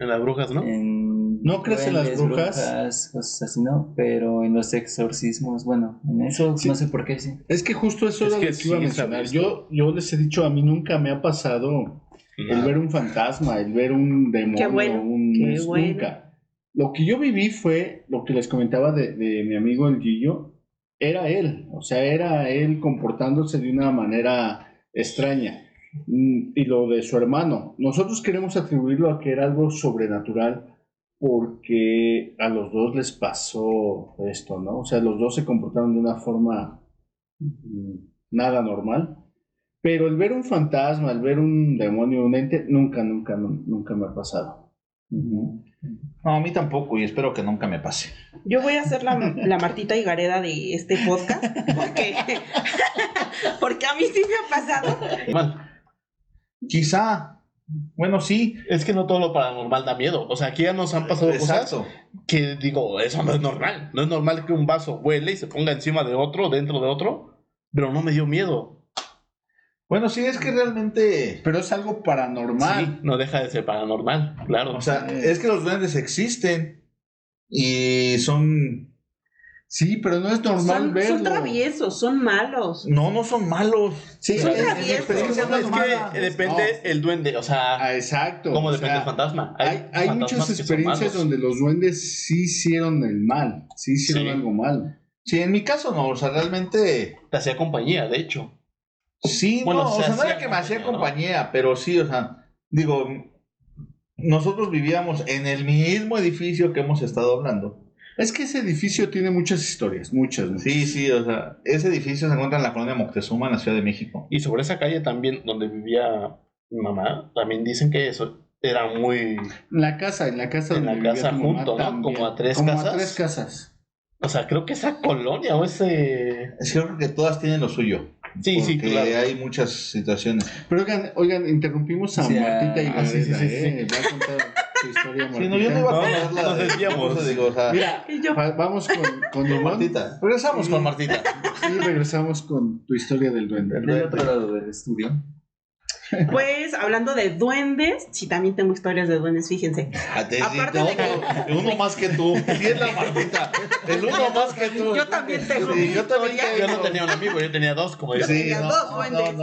En las brujas, ¿no? ¿No crees en las duendes, brujas? cosas así, ¿no? Pero en los exorcismos, bueno, en eso Sí. no sé por qué sí. Es que justo eso Es era que lo que iba a sí, está mencionar. visto. Yo les he dicho, a mí nunca me ha pasado el ver un fantasma, el ver un demonio, Qué bueno, qué bueno. nunca. Lo que yo viví fue lo que les comentaba de mi amigo el Gillo, era él, o sea, era él comportándose de una manera extraña. Y lo de su hermano, nosotros queremos atribuirlo a que era algo sobrenatural porque a los dos les pasó esto, ¿no? O sea, los dos se comportaron de una forma nada normal. Pero el ver un fantasma, el ver un demonio, un ente, nunca me ha pasado. No, a mí tampoco, y espero que nunca me pase. Yo voy a ser la Martita Higareda de este podcast porque a mí sí me ha pasado. Mal. Quizá, bueno, sí. Es que no todo lo paranormal da miedo. O sea, aquí ya nos han pasado Exacto. cosas que digo, eso no es normal. No es normal que un vaso vuele y se ponga encima de otro, dentro de otro. Pero no me dio miedo. Bueno, sí, es que realmente... Pero es algo paranormal. Sí, no deja de ser paranormal, claro. O sea, es que los duendes existen y son... Sí, pero no es normal verlo. Son traviesos, son malos. No son malos. Sí, Son es mi traviesos. experiencia No, es normal. que depende No. el duende, o sea, Ah, exacto. cómo o depende sea, el fantasma. Hay fantasmas muchas que son experiencias malos. donde los duendes sí hicieron el mal, sí hicieron Sí. algo mal. Sí, en mi caso no, o sea, realmente... Te hacía compañía, de hecho. Sí, Bueno, no, o se sea, no era hacía que me hacía compañía, ¿no? compañía, pero sí, o sea, digo, nosotros vivíamos en el mismo edificio que hemos estado hablando. Es que ese edificio tiene muchas historias, muchas. Sí, o sea, ese edificio se encuentra en la colonia Moctezuma, en la Ciudad de México. Y sobre esa calle también, donde vivía mi mamá, también dicen que eso era muy... En la casa En donde la vivía casa tu mamá junto, ¿no? también. Como a tres Como casas. a 3 casas. O sea, creo que esa colonia o ese... Es que yo creo que todas tienen lo suyo. Sí, porque claro. hay muchas situaciones. Pero oigan, interrumpimos a Sí, Martita y sí. Va a contar su historia, Martita. Sí, no, yo no iba a No, contar nos desviamos. por eso digo, o sea, Mira, Y yo- vamos con Ivonne Martita. Regresamos con Martita. y regresamos con tu historia del duende. Del otro lado del estudio. Pues hablando de duendes, sí, también tengo historias de duendes, fíjense. Aparte de que- Uno más que tú. Sí, es la Martita. El uno más que tú. Yo también tengo Sí, mi yo también historia. Yo no tenía un amigo, yo tenía dos, como Yo dice. tenía dos duendes.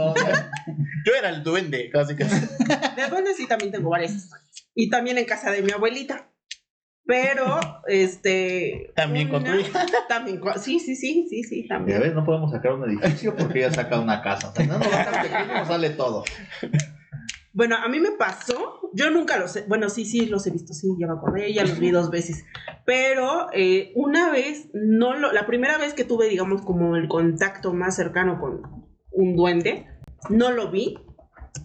Yo era el duende, casi que. De duendes sí también tengo varias historias. Y también en casa de mi abuelita. Pero, También con tu hija. También sí, Ya también. ves, no podemos sacar un edificio porque ella saca una casa. O sea, no nos va tan pequeño, nos sale todo. Bueno, a mí me pasó, yo nunca los he, bueno, sí los he visto, sí, ya me acordé, ya los vi 2 veces, pero una vez, la primera vez que tuve, digamos, como el contacto más cercano con un duende, no lo vi,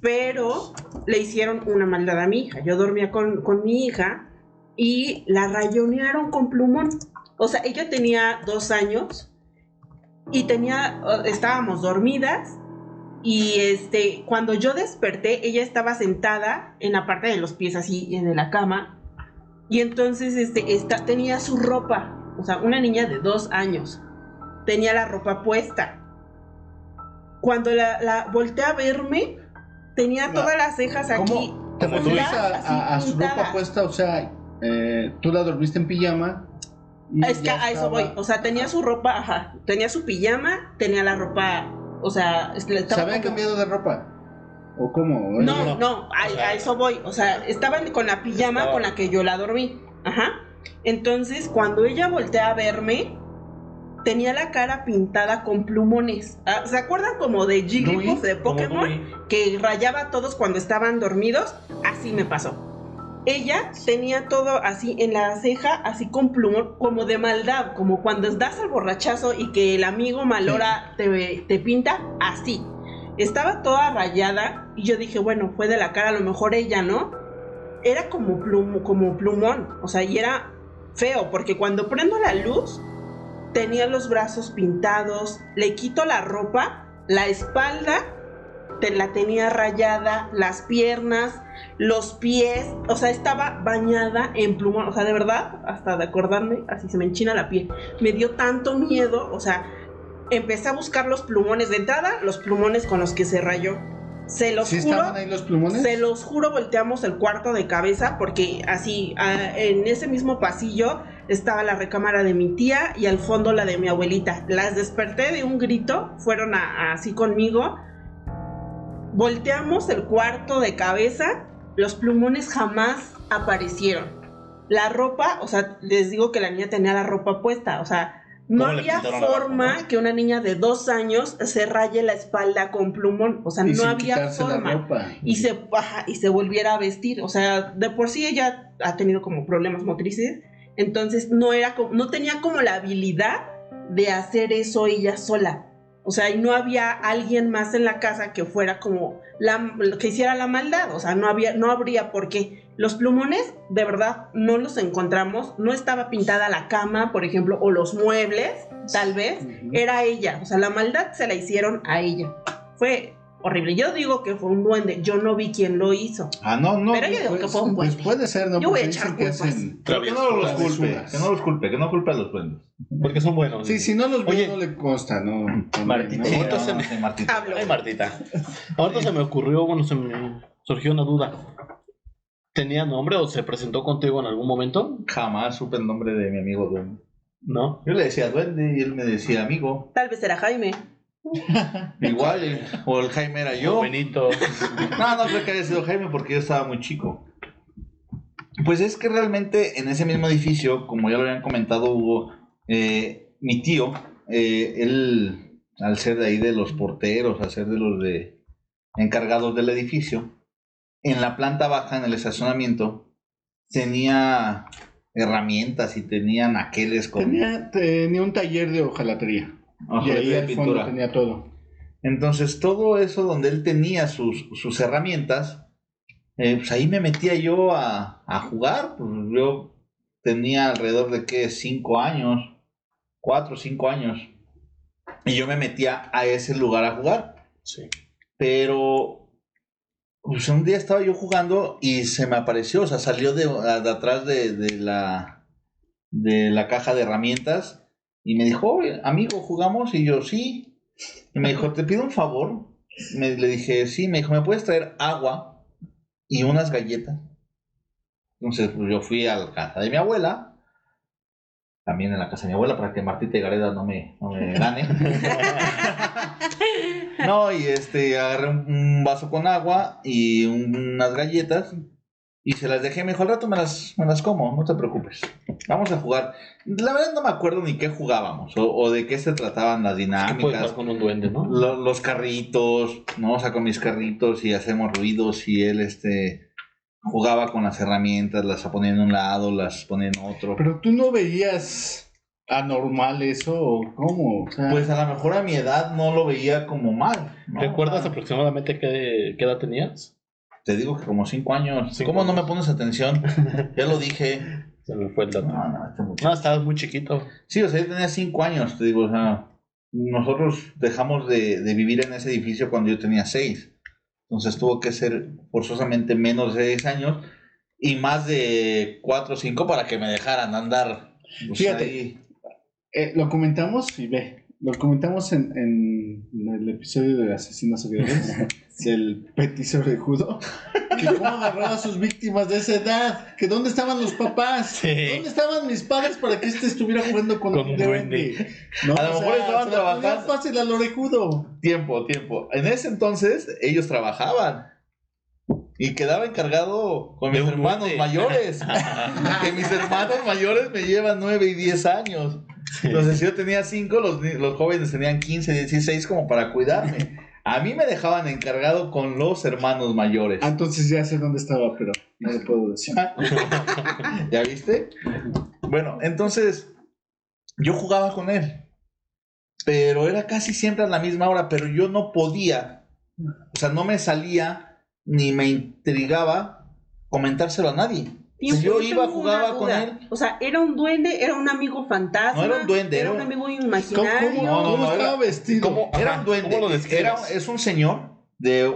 pero le hicieron una maldad a mi hija. Yo dormía con mi hija y la rayonearon con plumón. O sea, ella tenía 2 años y estábamos dormidas. Y cuando yo desperté, ella estaba sentada en la parte de los pies, así, de la cama. Y entonces tenía su ropa. O sea, una niña de 2 años. Tenía la ropa puesta. Cuando la volteé a verme, tenía todas las cejas aquí. ¿Cómo te refieres a su ropa puesta? O sea, tú la dormiste en pijama. Es que a eso voy. O sea, tenía su ropa, tenía su pijama, tenía la ropa, o sea, ¿se había cambiado de ropa? ¿O cómo? No, a eso voy. O sea, estaba con la pijama con la que yo la dormí. Entonces, cuando ella voltea a verme, tenía la cara pintada con plumones. ¿Se acuerdan como de Jigglypuff de Pokémon? Que rayaba a todos cuando estaban dormidos. Así me pasó. Ella tenía todo así en la ceja, así con plumón, como de maldad, como cuando das al borrachazo y que el amigo malhora te pinta, así. Estaba toda rayada y yo dije, bueno, fue de la cara, a lo mejor ella, ¿no? Era como plumón, o sea, y era feo, porque cuando prendo la luz, tenía los brazos pintados, le quito la ropa, la espalda la tenía rayada, las piernas, los pies, o sea, estaba bañada en plumón, o sea, de verdad, hasta de acordarme, así se me enchina la piel, me dio tanto miedo, o sea, empecé a buscar los plumones de entrada, los plumones con los que se rayó. Se los ¿Sí juro, estaban ahí los plumones? Se los juro, volteamos el cuarto de cabeza porque así, en ese mismo pasillo estaba la recámara de mi tía y al fondo la de mi abuelita. Las desperté de un grito, fueron así conmigo. Volteamos el cuarto de cabeza, los plumones jamás aparecieron. La ropa, o sea, les digo que la niña tenía la ropa puesta, o sea, no había forma que una niña de 2 años se raye la espalda con plumón, o sea, no había forma. Y se volviera a vestir, o sea, de por sí ella ha tenido como problemas motrices, entonces no tenía como la habilidad de hacer eso ella sola. O sea, y no había alguien más en la casa que fuera como que hiciera la maldad. O sea, no habría por qué. Los plumones, de verdad, no los encontramos. No estaba pintada la cama, por ejemplo, o los muebles, tal vez. Era ella. O sea, la maldad se la hicieron a ella. Fue horrible. Yo digo que fue un duende. Yo no vi quién lo hizo. No. Pero yo digo que fue un duende. Pues puede ser, ¿no? Yo voy a echar culpas. Pero que no los culpe, que no culpe a los duendes. Porque son buenos. Sí, si no los ve, no le consta, ¿no? Martita. ¿no? Ay, Martita. Ahorita se me ocurrió, se me surgió una duda. ¿Tenía nombre o se presentó contigo en algún momento? Jamás supe el nombre de mi amigo duende. ¿No? Yo le decía duende y él me decía amigo. Tal vez era Jaime. Igual, o el Jaime era yo. O Benito. No creo que haya sido Jaime porque yo estaba muy chico. Pues es que realmente en ese mismo edificio, como ya lo habían comentado Hugo, mi tío, él, al ser de ahí de los porteros, al ser de los encargados del edificio, en la planta baja, en el estacionamiento, tenía herramientas y tenía naqueles con... Tenía un taller de hojalatería. Y ahí al fondo tenía todo. Entonces, todo eso donde él tenía sus herramientas, pues ahí me metía yo a jugar. Pues yo tenía alrededor de 5 años, 4 o 5 años, y yo me metía a ese lugar a jugar. Sí. Pero pues un día estaba yo jugando y se me apareció, o sea, salió de atrás de la caja de herramientas y me dijo, oye, amigo, ¿jugamos? Y yo, sí. Y me dijo, te pido un favor. Le dije, sí. Me dijo, ¿me puedes traer agua y unas galletas? Entonces pues, yo fui a la casa de mi abuela, también en la casa de mi abuela, para que Martita y Gareda no me gane. No, y agarré un vaso con agua y unas galletas y se las dejé. Me dijo, al rato me las como, no te preocupes. Vamos a jugar. La verdad no me acuerdo ni qué jugábamos o de qué se trataban las dinámicas. Puedes jugar con un duende, ¿no? Los carritos, ¿no? Saco mis carritos y hacemos ruidos y él jugaba con las herramientas, las ponía en un lado, las ponía en otro. Pero tú no veías anormal eso, ¿o cómo? O sea, pues a lo mejor a mi edad no lo veía como mal, ¿no? ¿Recuerdas aproximadamente qué edad tenías? Te digo que como 5 años. ¿Cómo no me pones atención? Ya lo dije. Se me fue el dato. No, estabas muy chiquito. Sí, o sea, yo tenía 5 años, te digo, o sea, nosotros dejamos de vivir en ese edificio cuando yo tenía 6. Entonces tuvo que ser forzosamente menos de 6 años y más de 4 o 5 para que me dejaran andar. Fíjate, lo comentamos y Lo comentamos en el episodio de Asesinos Seriales del petiso orejudo, que cómo agarraba a sus víctimas de esa edad, que dónde estaban los papás, Sí. dónde estaban mis padres para que estuviera jugando con un duende. No, A lo mejor estaban se la ponía trabajando. fácil al orejudo. Tiempo. En ese entonces, ellos trabajaban. Y quedaba encargado con De mis un hermanos duende. mayores. Que mis hermanos mayores me llevan 9 y 10 años. Entonces, si yo tenía 5, los jóvenes tenían 15, 16 como para cuidarme. A mí me dejaban encargado con los hermanos mayores. Ah, entonces ya sé dónde estaba, pero no lo puedo decir. ¿Ya viste? Bueno, entonces yo jugaba con él. Pero era casi siempre a la misma hora, pero yo no podía. O sea, no me salía ni me intrigaba comentárselo a nadie. Tiempo, Yo yo iba, tengo jugaba una con duda. él. O sea, ¿era un duende? ¿Era un amigo fantasma? No era un duende, ¿Era era un un- amigo imaginario? ¿Cómo era- estaba vestido? ¿Cómo? Era Ajá, un duende. ¿cómo lo describes? Es un señor de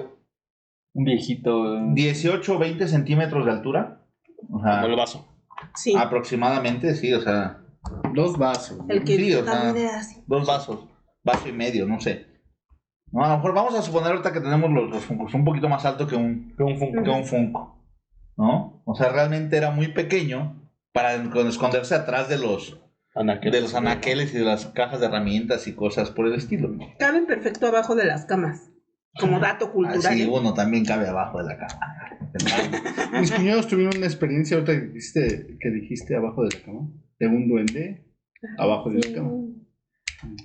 Un viejito. 18 o 20 centímetros de altura. O sea, Como el vaso. Sí, aproximadamente, sí, o sea, 2 vasos. ¿no? el que sí, o sea, también era así. 2 vasos, vaso y medio, no sé. No, a lo mejor vamos a suponer ahorita que tenemos los Funkos un poquito más alto que un Funko, ¿no? O sea, realmente era muy pequeño para esconderse atrás de los anaqueles y de las cajas de herramientas y cosas por el estilo. Caben perfecto abajo de las camas. Como dato cultural. Así ¿eh? uno también cabe abajo de la cama. Mis cuñados tuvieron una experiencia ahorita que dijiste abajo de la cama, de un duende abajo de la cama.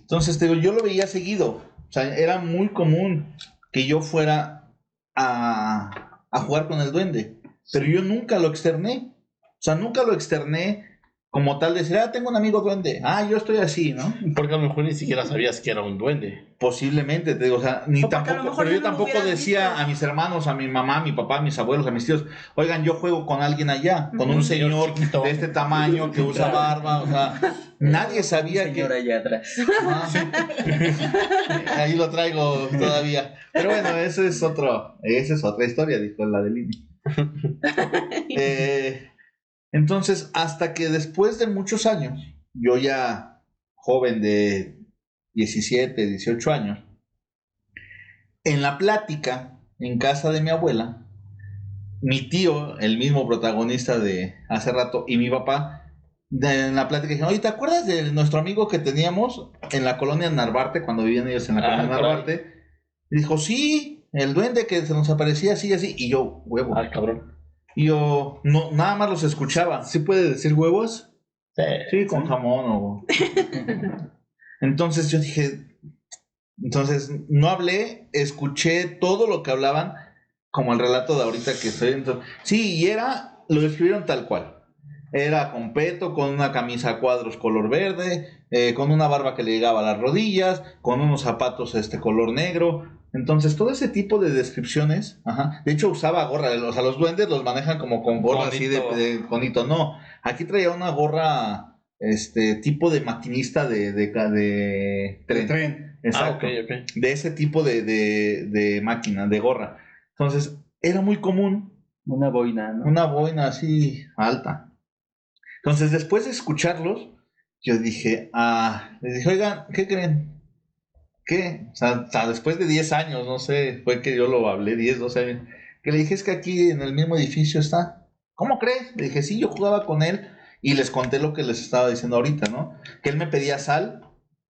Entonces, te digo, yo lo veía seguido. O sea, era muy común que yo fuera a jugar con el duende. Pero yo nunca lo externé. O sea, nunca lo externé como tal de decir, tengo un amigo duende. Yo estoy así, ¿no? Porque a lo mejor ni siquiera sabías que era un duende. Posiblemente, te digo, o sea, ni O porque a lo tampoco, mejor pero yo no lo tampoco hubieras decía visto. a mis hermanos, a mi mamá, a mi papá, a mis abuelos, a mis tíos, oigan, yo juego con alguien allá, con un señor chiquito. de este tamaño que usa barba, o sea, nadie sabía que... Señor allá atrás. Ahí lo traigo todavía. Pero bueno, esa es otra historia, dijo la de Lini. Entonces, hasta que después de muchos años, yo ya joven de 17, 18 años, en la plática en casa de mi abuela, mi tío, el mismo protagonista de hace rato, y mi papá, en la plática dijeron, oye, ¿te acuerdas de nuestro amigo que teníamos en la colonia Narvarte, cuando vivían ellos en la colonia Narvarte? Y dijo, sí, el duende que se nos aparecía así y así, y yo, huevo. Cabrón. Y yo, no, nada más los escuchaba. ¿Sí puede decir huevos? Sí, con jamón o... Entonces yo dije... Entonces no hablé, escuché todo lo que hablaban, como el relato de ahorita que estoy... Entonces, sí, y lo describieron tal cual. Era con peto, con una camisa a cuadros color verde, con una barba que le llegaba a las rodillas, con unos zapatos color negro. Entonces, todo ese tipo de descripciones, de hecho usaba gorra, o sea, los duendes los manejan como con gorra así de conito, no, aquí traía una gorra, tipo de maquinista de tren. Exacto, Ok. de ese tipo de máquina, de gorra. Entonces, era muy común. Una boina, ¿no? Una boina así alta. Entonces, después de escucharlos, yo dije, les dije, oigan, ¿qué creen? ¿Qué? O sea, después de 10 años, no sé, fue que yo lo hablé, 10, 12 años, que le dije, es que aquí en el mismo edificio está. ¿Cómo crees? Le dije, sí, yo jugaba con él y les conté lo que les estaba diciendo ahorita, ¿no? Que él me pedía sal,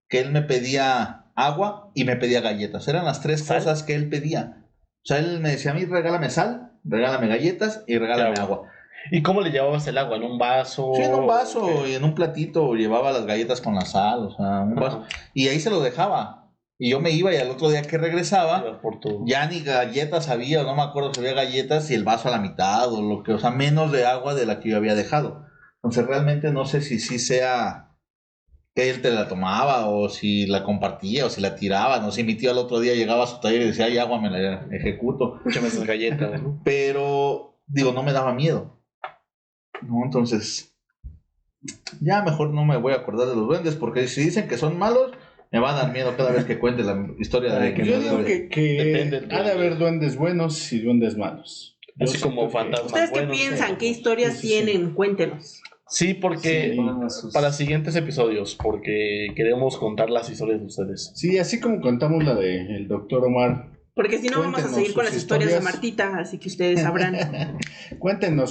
que él me pedía agua y me pedía galletas. Eran las 3 cosas que él pedía. O sea, él me decía a mí, regálame sal, regálame galletas y regálame agua. ¿Y cómo le llevabas el agua? ¿En un vaso? Sí, en un vaso y en un platito llevaba las galletas con la sal, o sea, un vaso. Y ahí se lo dejaba. Y yo me iba y al otro día que regresaba, ya ni galletas había, o no me acuerdo si había galletas y el vaso a la mitad o lo que, o sea, menos de agua de la que yo había dejado. Entonces realmente no sé si sí sea que él te la tomaba o si la compartía o si la tiraba, no sé, mi tío al otro día llegaba a su taller y decía, ay, agua, me la ejecuto. Échame esas galletas, ¿no? Pero, digo, no me daba miedo. No, entonces, ya mejor no me voy a acordar de los duendes porque si dicen que son malos, me va a dar miedo cada vez que cuente la historia de Yo digo que Depende ha de haber duendes buenos y duendes malos. Así como fantasmas. ¿Ustedes qué buenos, piensan? ¿Qué historias Sí. tienen? Cuéntenos. Sí, porque Sí. para siguientes episodios, porque queremos contar las historias de ustedes. Sí, así como contamos la del doctor Omar. Porque si no vamos a Cuéntenos seguir con sus las historias de historias. Martita, así que ustedes sabrán. Cuéntenos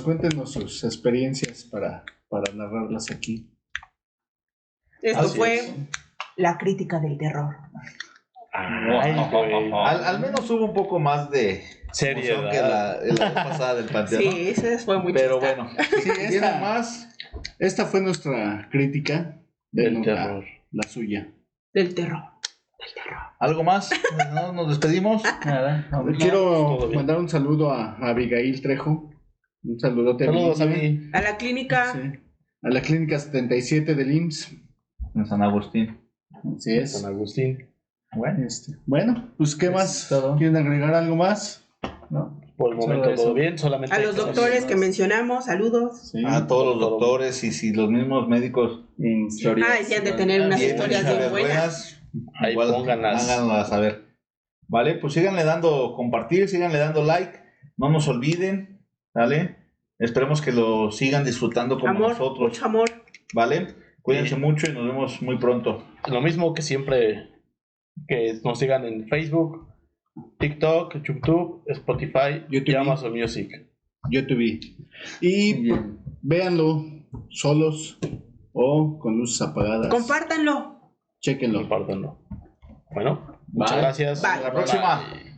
sus experiencias para narrarlas aquí. Esto Así fue es. la crítica del terror. Ay, güey. Al menos hubo un poco más de Seriedad. emoción que la vez pasada del Panteón. Sí, ese fue muy Pero chistoso. bueno, Sí, ¿tienen más? esta fue nuestra crítica Del Denos terror. la suya. Del terror. ¿Algo más? ¿No? ¿Nos despedimos? Nada. vamos. Quiero todo bien. mandar un saludo a Abigail Trejo. Un saludote Saludos a Abigail. mí. A la clínica. Sí. A la clínica 77 del IMSS. En San Agustín. Así es. San Agustín. Bueno, pues ¿qué más? todo. ¿Quieren agregar algo más? No, Por el Solo momento eso. todo bien, solamente A los doctores que mencionamos, saludos. Sí. A todos los doctores y si los mismos médicos en historias. Ah, ya han de tener unas tienen historias bien historias buenas. Ahí igual pónganlas. háganlas saber. Vale, pues síganle dando compartir, síganle dando like, no nos olviden, ¿vale? Esperemos que lo sigan disfrutando como Amor, nosotros, mucho amor. ¿vale? Cuídense mucho y nos vemos muy pronto. Lo mismo que siempre, que nos sigan en Facebook, TikTok, YouTube, Spotify YouTube. y Amazon Music. YouTube. Muy Y bien. véanlo solos o con luces apagadas. Compártanlo. Chéquenlo. Compártanlo. Bueno, muchas Bye. gracias. Bye. Hasta la próxima. Bye.